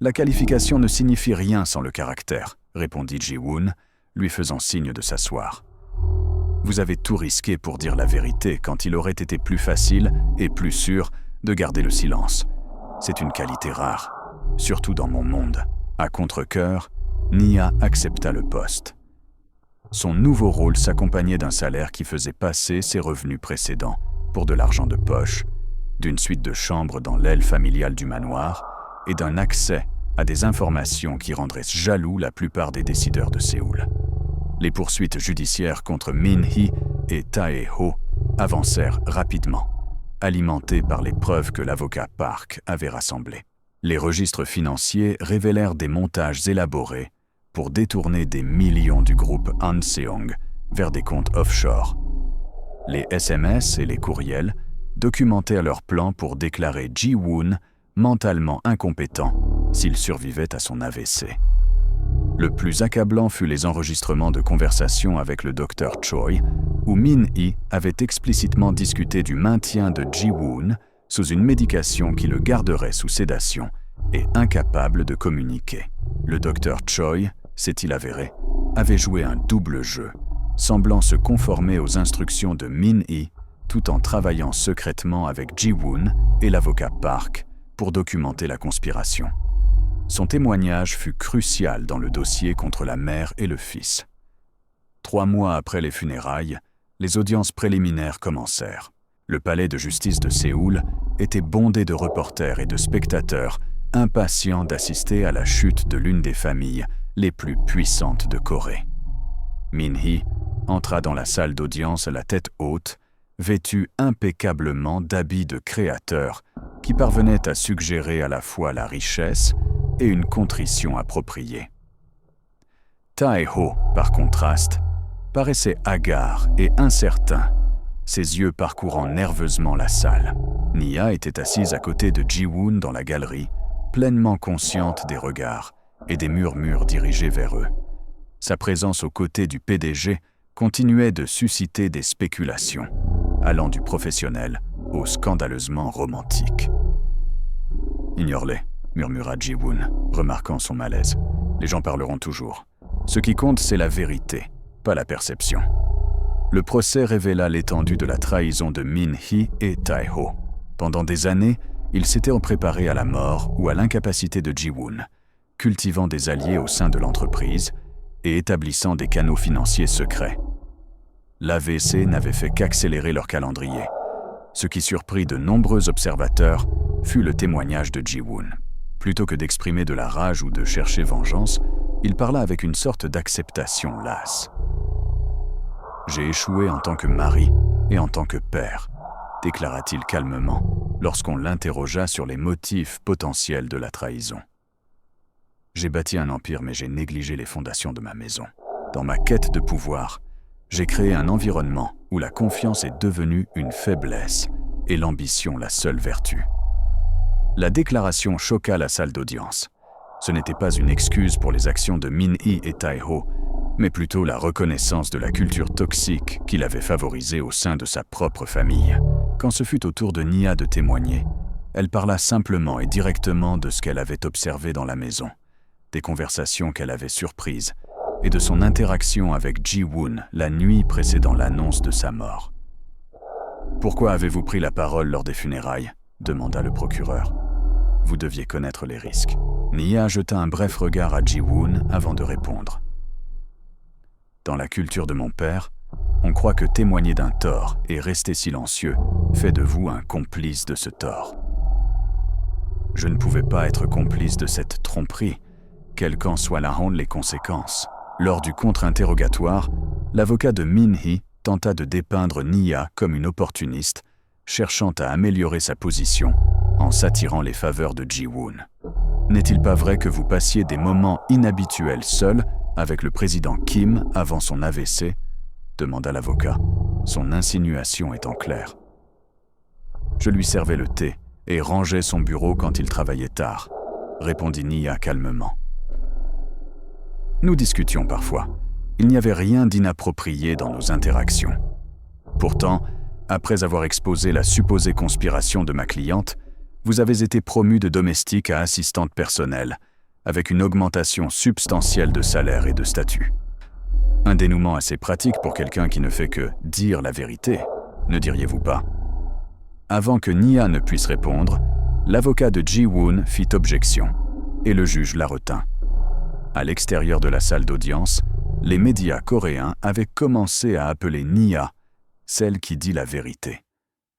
A: La qualification ne signifie rien sans le caractère, » répondit Ji-woon, lui faisant signe de s'asseoir. « Vous avez tout risqué pour dire la vérité quand il aurait été plus facile et plus sûr de garder le silence. C'est une qualité rare, surtout dans mon monde. » À contre-cœur, Nia accepta le poste. Son nouveau rôle s'accompagnait d'un salaire qui faisait passer ses revenus précédents pour de l'argent de poche, d'une suite de chambres dans l'aile familiale du manoir et d'un accès à des informations qui rendraient jaloux la plupart des décideurs de Séoul. Les poursuites judiciaires contre Min-hee et Tae-ho avancèrent rapidement, alimentées par les preuves que l'avocat Park avait rassemblées. Les registres financiers révélèrent des montages élaborés pour détourner des millions du groupe Hanseong vers des comptes offshore. Les SMS et les courriels documentèrent leur plan pour déclarer Ji-woon mentalement incompétent s'il survivait à son AVC. Le plus accablant fut les enregistrements de conversations avec le docteur Choi, où Min-hee avait explicitement discuté du maintien de Ji-woon sous une médication qui le garderait sous sédation et incapable de communiquer. Le docteur Choi, s'est-il avéré, avait joué un double jeu, semblant se conformer aux instructions de Min-hee tout en travaillant secrètement avec Ji-woon et l'avocat Park pour documenter la conspiration. Son témoignage fut crucial dans le dossier contre la mère et le fils. 3 mois après les funérailles, les audiences préliminaires commencèrent. Le palais de justice de Séoul était bondé de reporters et de spectateurs impatients d'assister à la chute de l'une des familles les plus puissantes de Corée. Min-hee entra dans la salle d'audience la tête haute, vêtu impeccablement d'habits de créateur qui parvenaient à suggérer à la fois la richesse et une contrition appropriée. Tae-ho, par contraste, paraissait hagard et incertain, ses yeux parcourant nerveusement la salle. Nia était assise à côté de Ji-woon dans la galerie, pleinement consciente des regards et des murmures dirigés vers eux. Sa présence aux côtés du PDG continuait de susciter des spéculations, allant du professionnel au scandaleusement romantique. « Ignore-les », murmura Ji-woon, remarquant son malaise. « Les gens parleront toujours. Ce qui compte, c'est la vérité, pas la perception. » Le procès révéla l'étendue de la trahison de Min-hee et Tae-ho. Pendant des années, ils s'étaient préparés à la mort ou à l'incapacité de Ji-woon, cultivant des alliés au sein de l'entreprise et établissant des canaux financiers secrets. L'AVC n'avait fait qu'accélérer leur calendrier. Ce qui surprit de nombreux observateurs fut le témoignage de Ji-woon. Plutôt que d'exprimer de la rage ou de chercher vengeance, il parla avec une sorte d'acceptation lasse. « J'ai échoué en tant que mari et en tant que père », déclara-t-il calmement lorsqu'on l'interrogea sur les motifs potentiels de la trahison. « J'ai bâti un empire, mais j'ai négligé les fondations de ma maison. Dans ma quête de pouvoir, j'ai créé un environnement où la confiance est devenue une faiblesse et l'ambition la seule vertu. » La déclaration choqua la salle d'audience. Ce n'était pas une excuse pour les actions de Min-hee et Tae-ho, mais plutôt la reconnaissance de la culture toxique qu'il avait favorisée au sein de sa propre famille. Quand ce fut au tour de Nia de témoigner, elle parla simplement et directement de ce qu'elle avait observé dans la maison, des conversations qu'elle avait surprises et de son interaction avec Ji-woon la nuit précédant l'annonce de sa mort. Pourquoi avez-vous pris la parole lors des funérailles ? Demanda le procureur. Vous deviez connaître les risques. Nia jeta un bref regard à Ji-woon avant de répondre. Dans la culture de mon père, on croit que témoigner d'un tort et rester silencieux fait de vous un complice de ce tort. Je ne pouvais pas être complice de cette tromperie, quelles qu'en soient les conséquences. Lors du contre-interrogatoire, l'avocat de Min-hee tenta de dépeindre Nia comme une opportuniste, cherchant à améliorer sa position en s'attirant les faveurs de Ji-woon. N'est-il pas vrai que vous passiez des moments inhabituels seul avec le président Kim avant son AVC ? Demanda l'avocat, son insinuation étant claire. Je lui servais le thé et rangeais son bureau quand il travaillait tard, répondit Nia calmement. Nous discutions parfois. Il n'y avait rien d'inapproprié dans nos interactions. Pourtant, après avoir exposé la supposée conspiration de ma cliente, vous avez été promu de domestique à assistante personnelle, avec une augmentation substantielle de salaire et de statut. Un dénouement assez pratique pour quelqu'un qui ne fait que dire la vérité, ne diriez-vous pas ? Avant que Nia ne puisse répondre, l'avocat de Ji-woon fit objection, et le juge la retint. À l'extérieur de la salle d'audience, les médias coréens avaient commencé à appeler Nia « celle qui dit la vérité »,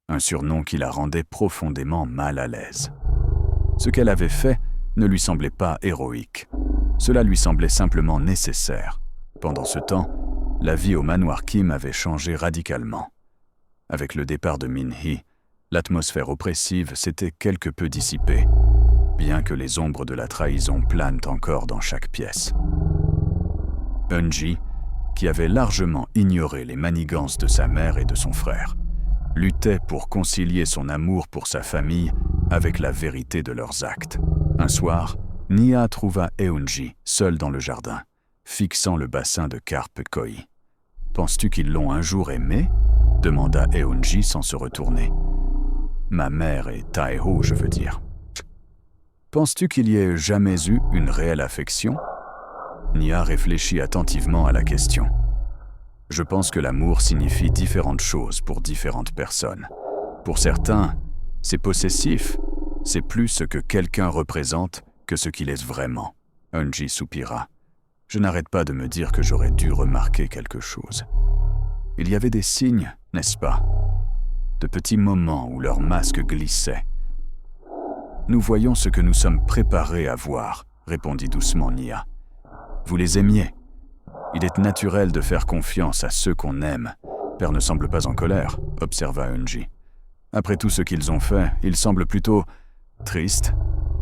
A: un surnom qui la rendait profondément mal à l'aise. Ce qu'elle avait fait ne lui semblait pas héroïque. Cela lui semblait simplement nécessaire. Pendant ce temps, la vie au manoir Kim avait changé radicalement. Avec le départ de Min-hee, l'atmosphère oppressive s'était quelque peu dissipée, bien que les ombres de la trahison planent encore dans chaque pièce. Eun-ji, qui avait largement ignoré les manigances de sa mère et de son frère, luttait pour concilier son amour pour sa famille avec la vérité de leurs actes. Un soir, Nia trouva Eun-ji seul dans le jardin, fixant le bassin de carpe koi. « Penses-tu qu'ils l'ont un jour aimé ?» demanda Eun-ji sans se retourner. « Ma mère et Tae-ho, je veux dire. » « Penses-tu qu'il y ait jamais eu une réelle affection ?» Nia réfléchit attentivement à la question. « Je pense que l'amour signifie différentes choses pour différentes personnes. Pour certains, c'est possessif, c'est plus ce que quelqu'un représente que ce qu'il est vraiment. » Eun-ji soupira. « Je n'arrête pas de me dire que j'aurais dû remarquer quelque chose. Il y avait des signes, n'est-ce pas? De petits moments où leur masque glissait. » « Nous voyons ce que nous sommes préparés à voir, » répondit doucement Nia. « Vous les aimiez. Il est naturel de faire confiance à ceux qu'on aime. Père ne semble pas en colère, » observa Eun-ji. « Après tout ce qu'ils ont fait, il semble plutôt triste.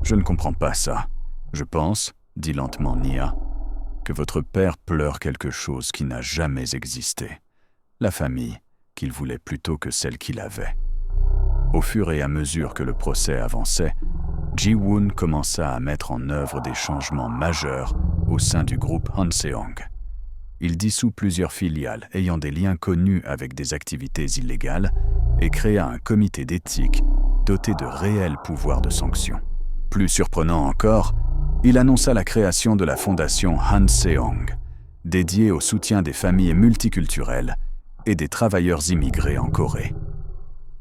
A: Je ne comprends pas ça. Je pense, » dit lentement Nia, « que votre père pleure quelque chose qui n'a jamais existé. La famille qu'il voulait plutôt que celle qu'il avait. » Au fur et à mesure que le procès avançait, Ji-woon commença à mettre en œuvre des changements majeurs au sein du groupe Hanseong. Il dissout plusieurs filiales ayant des liens connus avec des activités illégales et créa un comité d'éthique doté de réels pouvoirs de sanction. Plus surprenant encore, il annonça la création de la fondation Hanseong, dédiée au soutien des familles multiculturelles et des travailleurs immigrés en Corée.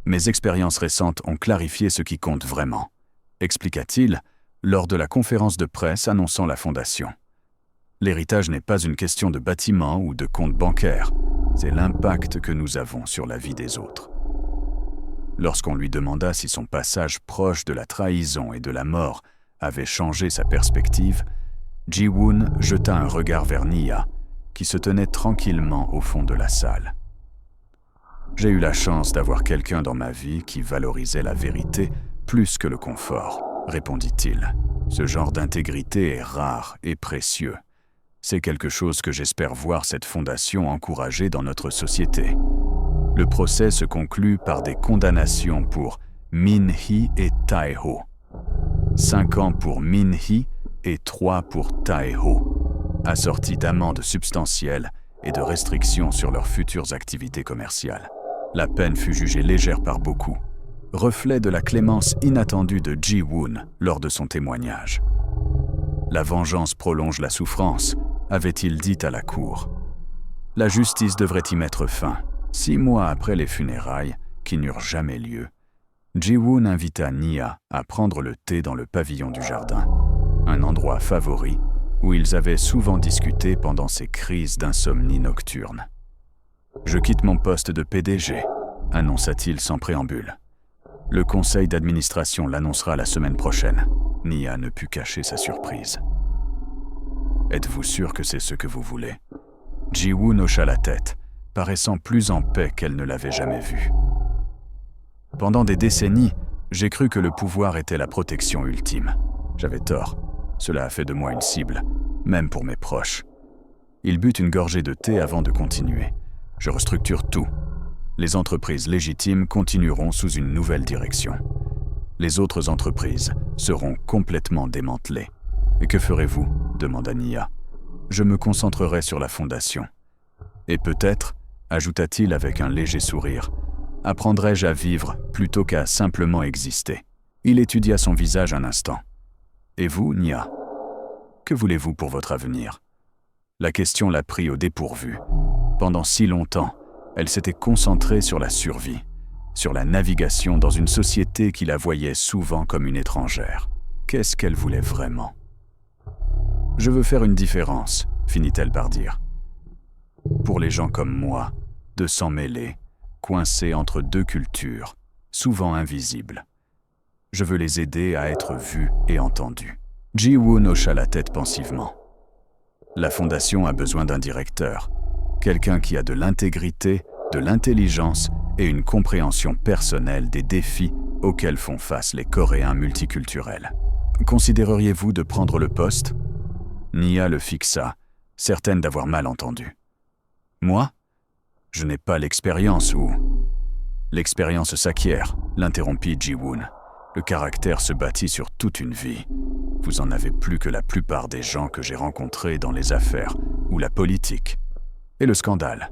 A: Mes expériences récentes ont clarifié ce qui compte vraiment, expliqua-t-il lors de la conférence de presse annonçant la fondation. L'héritage n'est pas une question de bâtiment ou de compte bancaire, c'est l'impact que nous avons sur la vie des autres. Lorsqu'on lui demanda si son passage proche de la trahison et de la mort avait changé sa perspective, Ji-woon jeta un regard vers Nia, qui se tenait tranquillement au fond de la salle. « J'ai eu la chance d'avoir quelqu'un dans ma vie qui valorisait la vérité plus que le confort, » répondit-il. « Ce genre d'intégrité est rare et précieux. C'est quelque chose que j'espère voir cette fondation encourager dans notre société. » Le procès se conclut par des condamnations pour Min-hee et Tae-ho. 5 ans pour Min-hee et 3 pour Tae-ho, assortis d'amendes substantielles et de restrictions sur leurs futures activités commerciales. La peine fut jugée légère par beaucoup, reflet de la clémence inattendue de Ji-woon lors de son témoignage. La vengeance prolonge la souffrance, avait-il dit à la cour. La justice devrait y mettre fin. 6 mois après les funérailles, qui n'eurent jamais lieu, Ji-woon invita Nia à prendre le thé dans le pavillon du jardin, un endroit favori où ils avaient souvent discuté pendant ces crises d'insomnie nocturne. « Je quitte mon poste de PDG », annonça-t-il sans préambule. « Le conseil d'administration l'annoncera la semaine prochaine. » Nia ne put cacher sa surprise. « Êtes-vous sûr que c'est ce que vous voulez ?» Ji-woon hocha la tête, paraissant plus en paix qu'elle ne l'avait jamais vu. Pendant des décennies, j'ai cru que le pouvoir était la protection ultime. J'avais tort. Cela a fait de moi une cible, même pour mes proches. Il but une gorgée de thé avant de continuer. Je restructure tout. Les entreprises légitimes continueront sous une nouvelle direction. Les autres entreprises seront complètement démantelées. Et que ferez-vous ? Demanda Nia. Je me concentrerai sur la fondation. Et peut-être, ajouta-t-il avec un léger sourire, apprendrai-je à vivre plutôt qu'à simplement exister. Il étudia son visage un instant. Et vous, Nia ? Que voulez-vous pour votre avenir ? La question l'a pris au dépourvu. Pendant si longtemps, elle s'était concentrée sur la survie, sur la navigation dans une société qui la voyait souvent comme une étrangère. Qu'est-ce qu'elle voulait vraiment ? « Je veux faire une différence », finit-elle par dire. « Pour les gens comme moi, de s'en mêler, coincés entre deux cultures, souvent invisibles. Je veux les aider à être vus et entendus. » Ji-woon hocha la tête pensivement. La fondation a besoin d'un directeur, quelqu'un qui a de l'intégrité, de l'intelligence et une compréhension personnelle des défis auxquels font face les Coréens multiculturels. Considéreriez-vous de prendre le poste ? Nia le fixa, certaine d'avoir mal entendu. Moi ? Je n'ai pas l'expérience ou... L'expérience s'acquiert, l'interrompit Ji-woon. Le caractère se bâtit sur toute une vie. Vous en avez plus que la plupart des gens que j'ai rencontrés dans les affaires ou la politique. Et le scandale.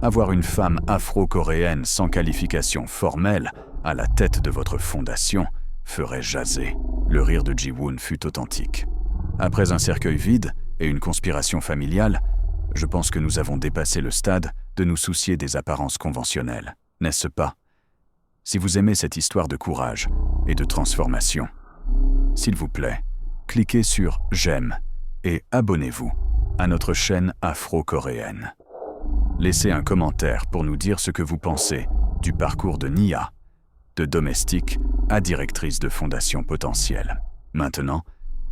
A: Avoir une femme afro-coréenne sans qualification formelle à la tête de votre fondation ferait jaser. Le rire de Ji-woon fut authentique. Après un cercueil vide et une conspiration familiale, je pense que nous avons dépassé le stade de nous soucier des apparences conventionnelles, n'est-ce pas ? Si vous aimez cette histoire de courage et de transformation, s'il vous plaît, cliquez sur « J'aime » et abonnez-vous à notre chaîne afro-coréenne. Laissez un commentaire pour nous dire ce que vous pensez du parcours de Nia, de domestique à directrice de fondation potentielle. Maintenant,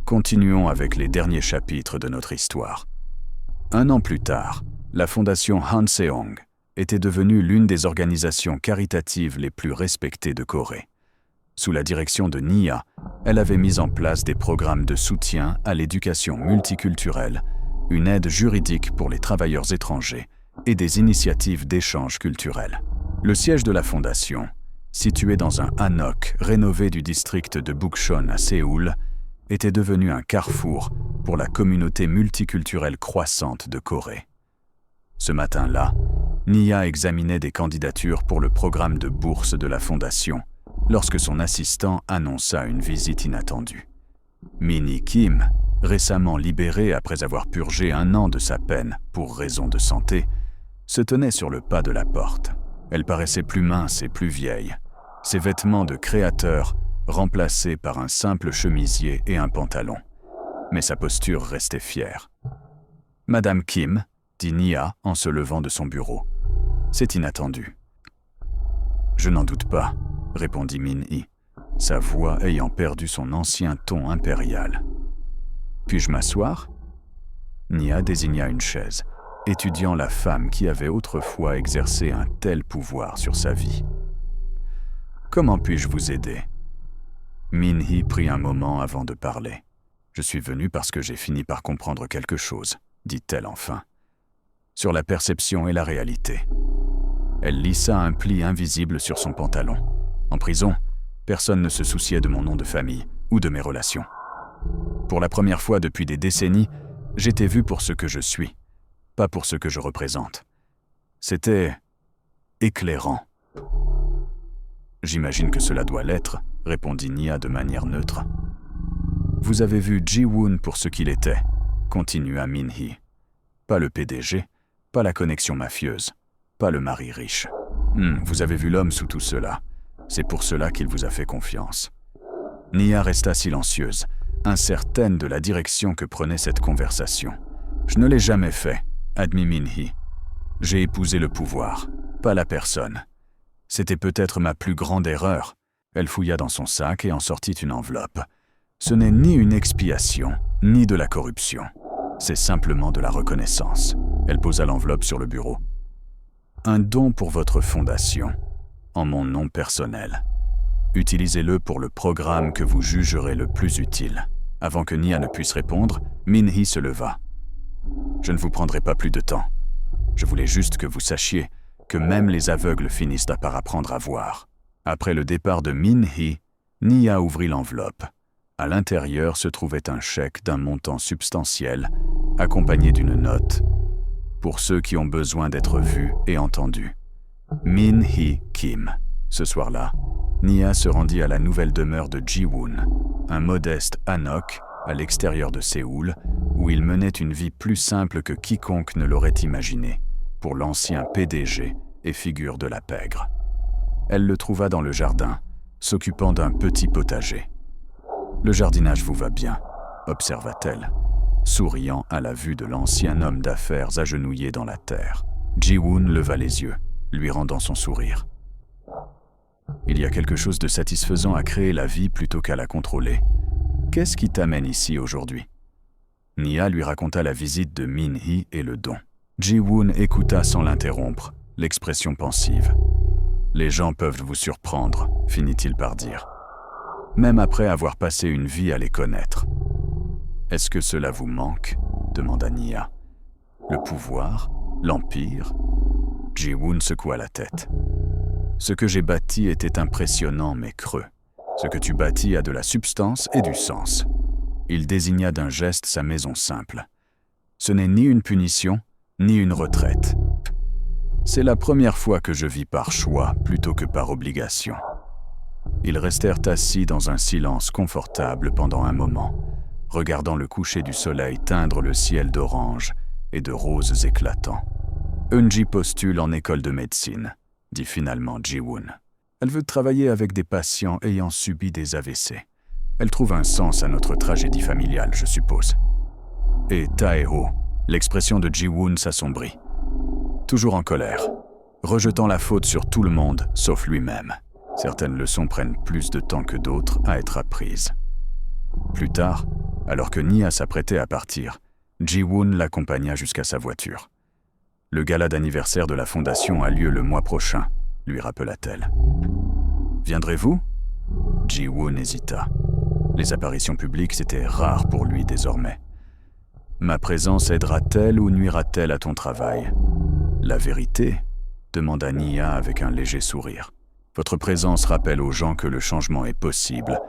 A: continuons avec les derniers chapitres de notre histoire. 1 an plus tard, la fondation Hanseong était devenue l'une des organisations caritatives les plus respectées de Corée. Sous la direction de Nia, elle avait mis en place des programmes de soutien à l'éducation multiculturelle, une aide juridique pour les travailleurs étrangers et des initiatives d'échange culturel. Le siège de la fondation, situé dans un hanok rénové du district de Bukchon à Séoul, était devenu un carrefour pour la communauté multiculturelle croissante de Corée. Ce matin-là, Nia examinait des candidatures pour le programme de bourse de la fondation lorsque son assistant annonça une visite inattendue. Min Kim, récemment libérée après avoir purgé 1 an de sa peine pour raison de santé, se tenait sur le pas de la porte. Elle paraissait plus mince et plus vieille, ses vêtements de créateur remplacés par un simple chemisier et un pantalon. Mais sa posture restait fière. « Madame Kim », dit Nia en se levant de son bureau. « C'est inattendu. »« Je n'en doute pas », répondit Min-hee, sa voix ayant perdu son ancien ton impérial. « Puis-je m'asseoir » Nia désigna une chaise, étudiant la femme qui avait autrefois exercé un tel pouvoir sur sa vie. « Comment puis-je vous aider » Min-hee prit un moment avant de parler. « Je suis venue parce que j'ai fini par comprendre quelque chose, » dit-elle enfin. « Sur la perception et la réalité. » Elle lissa un pli invisible sur son pantalon. En prison, personne ne se souciait de mon nom de famille ou de mes relations. Pour la première fois depuis des décennies, j'étais vue pour ce que je suis, pas pour ce que je représente. C'était éclairant. « J'imagine que cela doit l'être, » répondit Nia de manière neutre. « Vous avez vu Ji-woon pour ce qu'il était, » continua Min-hee. « Pas le PDG, pas la connexion mafieuse, pas le mari riche. Vous avez vu l'homme sous tout cela. C'est pour cela qu'il vous a fait confiance. » Nia resta silencieuse, incertaine de la direction que prenait cette conversation. « Je ne l'ai jamais fait, » admit Min-hee. « J'ai épousé le pouvoir, pas la personne. C'était peut-être ma plus grande erreur. » Elle fouilla dans son sac et en sortit une enveloppe. Ce n'est ni une expiation, ni de la corruption. C'est simplement de la reconnaissance. Elle posa l'enveloppe sur le bureau. Un don pour votre fondation, en mon nom personnel. Utilisez-le pour le programme que vous jugerez le plus utile. Avant que Nia ne puisse répondre, Min-hee se leva. Je ne vous prendrai pas plus de temps. Je voulais juste que vous sachiez que même les aveugles finissent par apprendre à voir. Après le départ de Min-hee, Nia ouvrit l'enveloppe. À l'intérieur se trouvait un chèque d'un montant substantiel, accompagné d'une note. Pour ceux qui ont besoin d'être vus et entendus. Min-hee Kim. Ce soir-là, Nia se rendit à la nouvelle demeure de Ji-woon, un modeste hanok à l'extérieur de Séoul, où il menait une vie plus simple que quiconque ne l'aurait imaginé, pour l'ancien PDG et figure de la pègre. Elle le trouva dans le jardin, s'occupant d'un petit potager. « Le jardinage vous va bien », observa-t-elle, souriant à la vue de l'ancien homme d'affaires agenouillé dans la terre. Ji-woon leva les yeux, lui rendant son sourire. « Il y a quelque chose de satisfaisant à créer la vie plutôt qu'à la contrôler. Qu'est-ce qui t'amène ici aujourd'hui ?» Nia lui raconta la visite de Min-hee et le don. Ji-woon écouta sans l'interrompre, l'expression pensive. « Les gens peuvent vous surprendre, finit-il par dire. Même après avoir passé une vie à les connaître. « Est-ce que cela vous manque ?» demanda Nia. « Le pouvoir ? L'empire ?» Ji-woon secoua la tête. « Ce que j'ai bâti était impressionnant mais creux. Ce que tu bâtis a de la substance et du sens. » Il désigna d'un geste sa maison simple. « Ce n'est ni une punition, ni une retraite. C'est la première fois que je vis par choix plutôt que par obligation. » Ils restèrent assis dans un silence confortable pendant un moment, regardant le coucher du soleil teindre le ciel d'orange et de roses éclatants. « Eunji postule en école de médecine, » dit finalement Ji-woon. « Elle veut travailler avec des patients ayant subi des AVC. Elle trouve un sens à notre tragédie familiale, je suppose. » Et Taeho, l'expression de Ji-woon s'assombrit. Toujours en colère, rejetant la faute sur tout le monde, sauf lui-même. Certaines leçons prennent plus de temps que d'autres à être apprises. Plus tard, alors que Nia s'apprêtait à partir, Ji-woon l'accompagna jusqu'à sa voiture. « Le gala d'anniversaire de la fondation a lieu le mois prochain, » lui rappela-t-elle. « Viendrez-vous » Ji-woon hésita. Les apparitions publiques, c'était rare pour lui désormais. « Ma présence aidera-t-elle ou nuira-t-elle à ton travail ?»« La vérité ?» demanda Nia avec un léger sourire. « Votre présence rappelle aux gens que le changement est possible,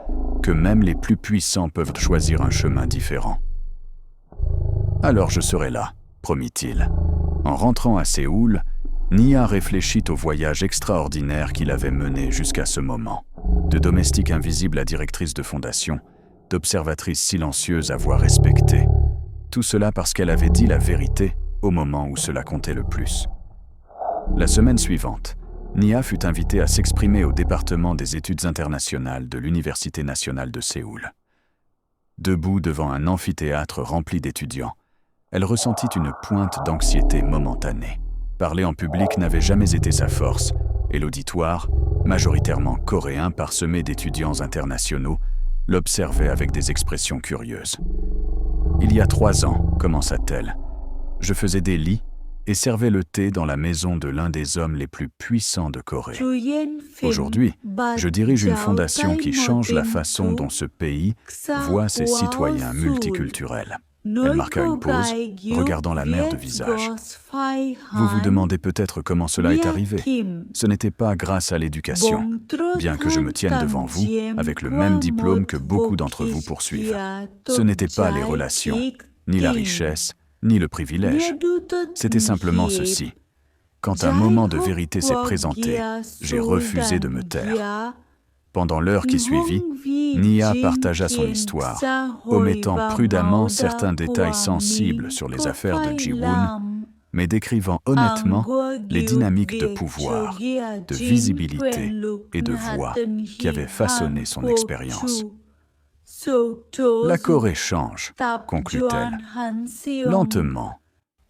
A: que même les plus puissants peuvent choisir un chemin différent. »« Alors je serai là, » promit-il. En rentrant à Séoul, Nia réfléchit au voyage extraordinaire qu'il avait mené jusqu'à ce moment. De domestique invisible à directrice de fondation, d'observatrice silencieuse à voix respectée. Tout cela parce qu'elle avait dit la vérité au moment où cela comptait le plus. La semaine suivante, Nia fut invitée à s'exprimer au département des études internationales de l'Université nationale de Séoul. Debout devant un amphithéâtre rempli d'étudiants, elle ressentit une pointe d'anxiété momentanée. Parler en public n'avait jamais été sa force, et l'auditoire, majoritairement coréen parsemé d'étudiants internationaux, l'observait avec des expressions curieuses. « Il y a 3 ans, commença-t-elle, je faisais des lits et servais le thé dans la maison de l'un des hommes les plus puissants de Corée. Aujourd'hui, je dirige une fondation qui change la façon dont ce pays voit ses citoyens multiculturels. » Elle marqua une pause, regardant la mère de visage. « Vous vous demandez peut-être comment cela est arrivé. Ce n'était pas grâce à l'éducation, bien que je me tienne devant vous avec le même diplôme que beaucoup d'entre vous poursuivent. Ce n'était pas les relations, ni la richesse, ni le privilège. C'était simplement ceci. Quand un moment de vérité s'est présenté, j'ai refusé de me taire. » Pendant l'heure qui suivit, Nia partagea son histoire, omettant prudemment certains détails sensibles sur les affaires de Ji-woon, mais décrivant honnêtement les dynamiques de pouvoir, de visibilité et de voix qui avaient façonné son expérience. La Corée change, conclut-elle, lentement,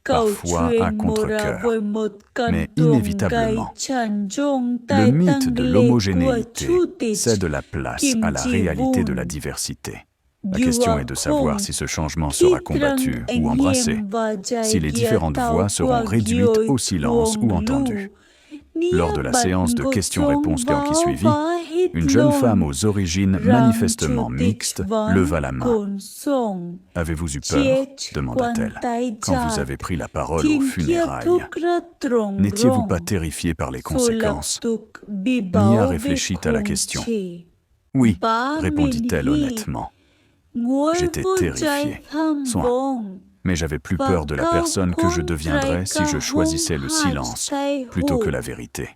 A: parfois à contre-cœur, mais inévitablement. Le mythe de l'homogénéité cède la place à la réalité de la diversité. La question est de savoir si ce changement sera combattu ou embrassé, si les différentes voix seront réduites au silence ou entendues. Lors de la séance de questions-réponses qui suivit, une jeune femme aux origines manifestement mixtes leva la main. « Avez-vous eu peur ?» demanda-t-elle, « quand vous avez pris la parole aux funérailles. N'étiez-vous pas terrifié par les conséquences ?» Nia réfléchit à la question. « Oui, répondit-elle honnêtement. J'étais terrifiée, mais j'avais plus peur de la personne que je deviendrais si je choisissais le silence plutôt que la vérité.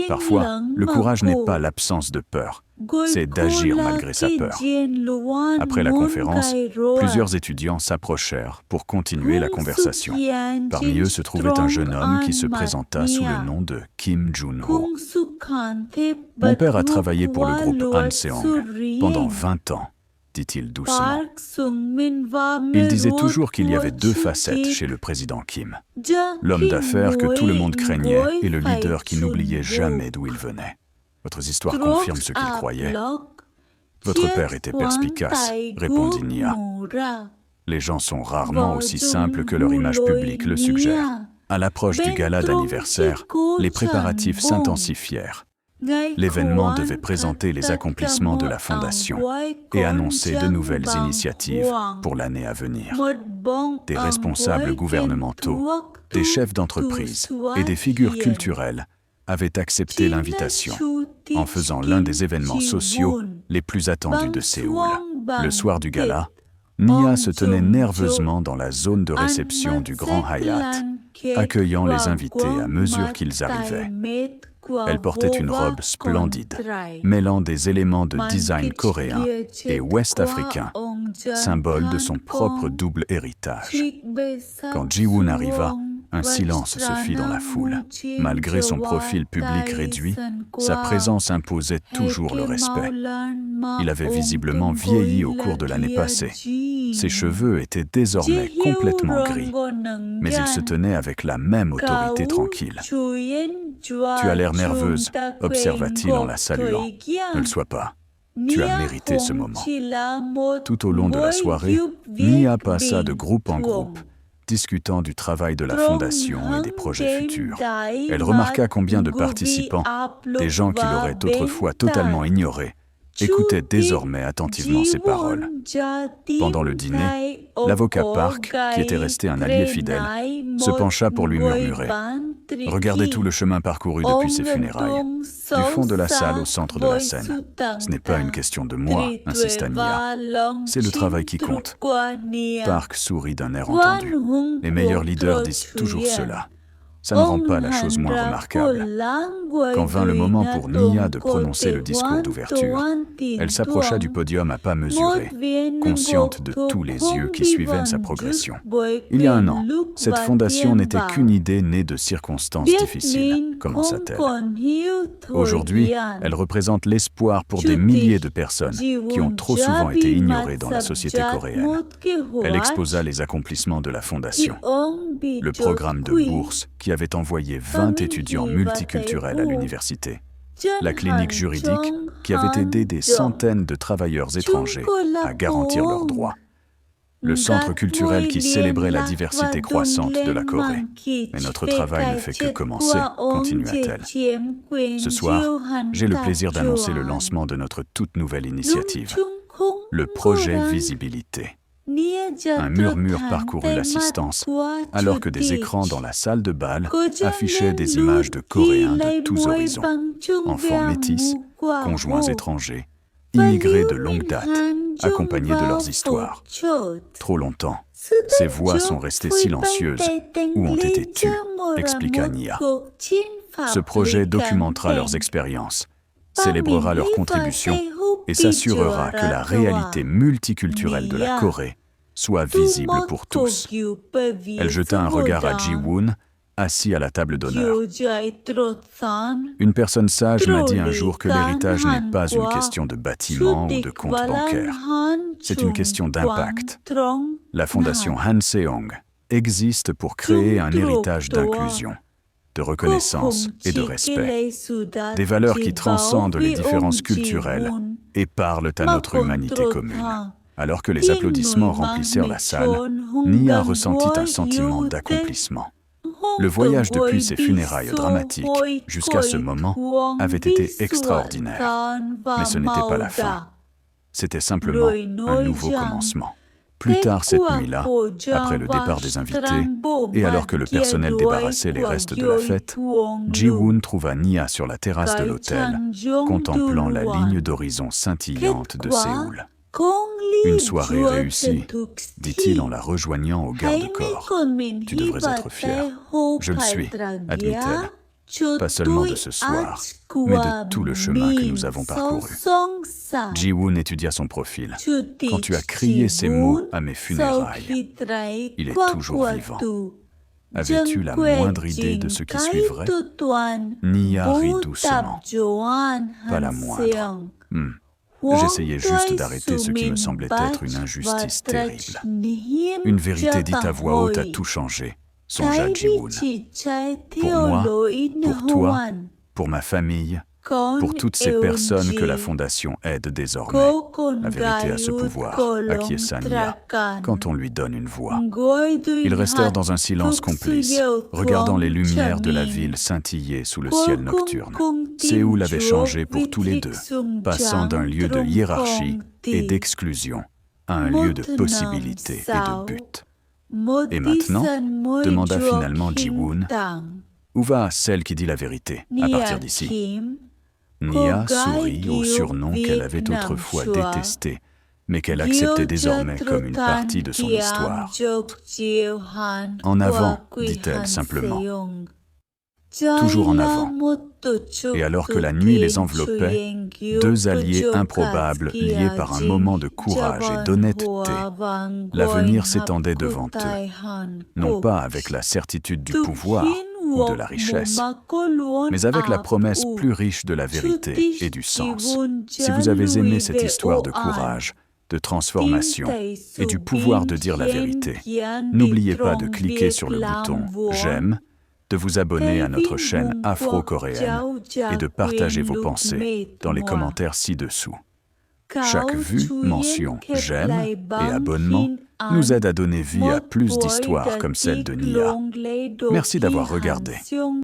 A: Parfois, le courage n'est pas l'absence de peur, c'est d'agir malgré sa peur. » Après la conférence, plusieurs étudiants s'approchèrent pour continuer la conversation. Parmi eux se trouvait un jeune homme qui se présenta sous le nom de Kim Jun-ho. « Mon père a travaillé pour le groupe Hanseong pendant 20 ans. » dit-il doucement. Il disait toujours qu'il y avait deux facettes chez le président Kim. L'homme d'affaires que tout le monde craignait et le leader qui n'oubliait jamais d'où il venait. Votre histoire confirme ce qu'il croyait. Votre père était perspicace, répondit Nia. Les gens sont rarement aussi simples que leur image publique le suggère. À l'approche du gala d'anniversaire, les préparatifs s'intensifièrent. L'événement devait présenter les accomplissements de la Fondation et annoncer de nouvelles initiatives pour l'année à venir. Des responsables gouvernementaux, des chefs d'entreprise et des figures culturelles avaient accepté l'invitation en faisant l'un des événements sociaux les plus attendus de Séoul. Le soir du gala, Nia se tenait nerveusement dans la zone de réception du Grand Hyatt, accueillant les invités à mesure qu'ils arrivaient. Elle portait une robe splendide, mêlant des éléments de design coréen et ouest-africain, symbole de son propre double héritage. Quand Ji-woon arriva, un silence se fit dans la foule. Malgré son profil public réduit, sa présence imposait toujours le respect. Il avait visiblement vieilli au cours de l'année passée. Ses cheveux étaient désormais complètement gris, mais il se tenait avec la même autorité tranquille. « Tu as l'air nerveuse, observa-t-il en la saluant. Ne le sois pas. Tu as mérité ce moment. » Tout au long de la soirée, Nia passa de groupe en groupe, discutant du travail de la Fondation et des projets futurs. Elle remarqua combien de participants, des gens qui l'auraient autrefois totalement ignoré, écoutaient désormais attentivement ses paroles. Pendant le dîner, l'avocat Park, qui était resté un allié fidèle, se pencha pour lui murmurer « Regardez tout le chemin parcouru depuis ses funérailles, du fond de la salle au centre de la scène. Ce n'est pas une question de moi, insista Nia. C'est le travail qui compte. » Park sourit d'un air entendu. Les meilleurs leaders disent toujours cela. Ça ne rend pas la chose moins remarquable. Quand vint le moment pour Nia de prononcer le discours d'ouverture, elle s'approcha du podium à pas mesurés, consciente de tous les yeux qui suivaient sa progression. Il y a 1 an, cette fondation n'était qu'une idée née de circonstances difficiles, commença-t-elle. Aujourd'hui, elle représente l'espoir pour des milliers de personnes qui ont trop souvent été ignorées dans la société coréenne. Elle exposa les accomplissements de la fondation, le programme de bourse qui avait envoyé 20 étudiants multiculturels à l'université, la clinique juridique qui avait aidé des centaines de travailleurs étrangers à garantir leurs droits, le centre culturel qui célébrait la diversité croissante de la Corée. Mais notre travail ne fait que commencer, continua-t-elle. Ce soir, j'ai le plaisir d'annoncer le lancement de notre toute nouvelle initiative, le projet Visibilité. Un murmure parcourut l'assistance, alors que des écrans dans la salle de bal affichaient des images de Coréens de tous horizons, enfants métis, conjoints étrangers, immigrés de longue date, accompagnés de leurs histoires. Trop longtemps, ces voix sont restées silencieuses ou ont été tues, expliqua Nia. Ce projet documentera leurs expériences, célébrera leurs contributions et s'assurera que la réalité multiculturelle de la Corée soit visible pour tous. Elle jeta un regard à Ji-woon, assis à la table d'honneur. Une personne sage m'a dit un jour que l'héritage n'est pas une question de bâtiment ou de compte bancaire. C'est une question d'impact. La fondation Hanseong existe pour créer un héritage d'inclusion, de reconnaissance et de respect. Des valeurs qui transcendent les différences culturelles et parlent à notre humanité commune. Alors que les applaudissements remplissèrent la salle, Nia ressentit un sentiment d'accomplissement. Le voyage depuis ses funérailles dramatiques jusqu'à ce moment avait été extraordinaire. Mais ce n'était pas la fin. C'était simplement un nouveau commencement. Plus tard cette nuit-là, après le départ des invités, et alors que le personnel débarrassait les restes de la fête, Ji-woon trouva Nia sur la terrasse de l'hôtel, contemplant la ligne d'horizon scintillante de Séoul. Une soirée réussie, dit-il en la rejoignant au garde-corps. Tu devrais être fière. Je le suis, admit-elle. Pas seulement de ce soir, mais de tout le chemin que nous avons parcouru. Ji-woon étudia son profil. Quand tu as crié ces mots à mes funérailles, il est toujours vivant. Avais-tu la moindre idée de ce qui suivrait? Nia rit doucement. Pas la moindre. J'essayais juste d'arrêter ce qui me semblait être une injustice terrible. Une vérité dite à voix haute a tout changé, songea Ji-woon. Pour moi, pour toi, pour ma famille, pour toutes ces personnes que la Fondation aide désormais. La vérité a ce pouvoir, acquiesça Nia, quand on lui donne une voix. Ils restèrent dans un silence complice, regardant les lumières de la ville scintiller sous le ciel nocturne. Séoul avait changé pour tous les deux, passant d'un lieu de hiérarchie et d'exclusion à un lieu de possibilité et de but. Et maintenant, demanda finalement Ji-woon, où va celle qui dit la vérité à partir d'ici? Nia sourit au surnom qu'elle avait autrefois détesté, mais qu'elle acceptait désormais comme une partie de son histoire. En avant, dit-elle simplement. Toujours en avant. Et alors que la nuit les enveloppait, deux alliés improbables liés par un moment de courage et d'honnêteté, l'avenir s'étendait devant eux, non pas avec la certitude du pouvoir ou de la richesse, mais avec la promesse plus riche de la vérité et du sens. Si vous avez aimé cette histoire de courage, de transformation et du pouvoir de dire la vérité, n'oubliez pas de cliquer sur le bouton « J'aime », de vous abonner à notre chaîne afro-coréenne et de partager vos pensées dans les commentaires ci-dessous. Chaque vue, mention, j'aime et abonnement nous aide à donner vie à plus d'histoires comme celle de Nia. Merci d'avoir regardé.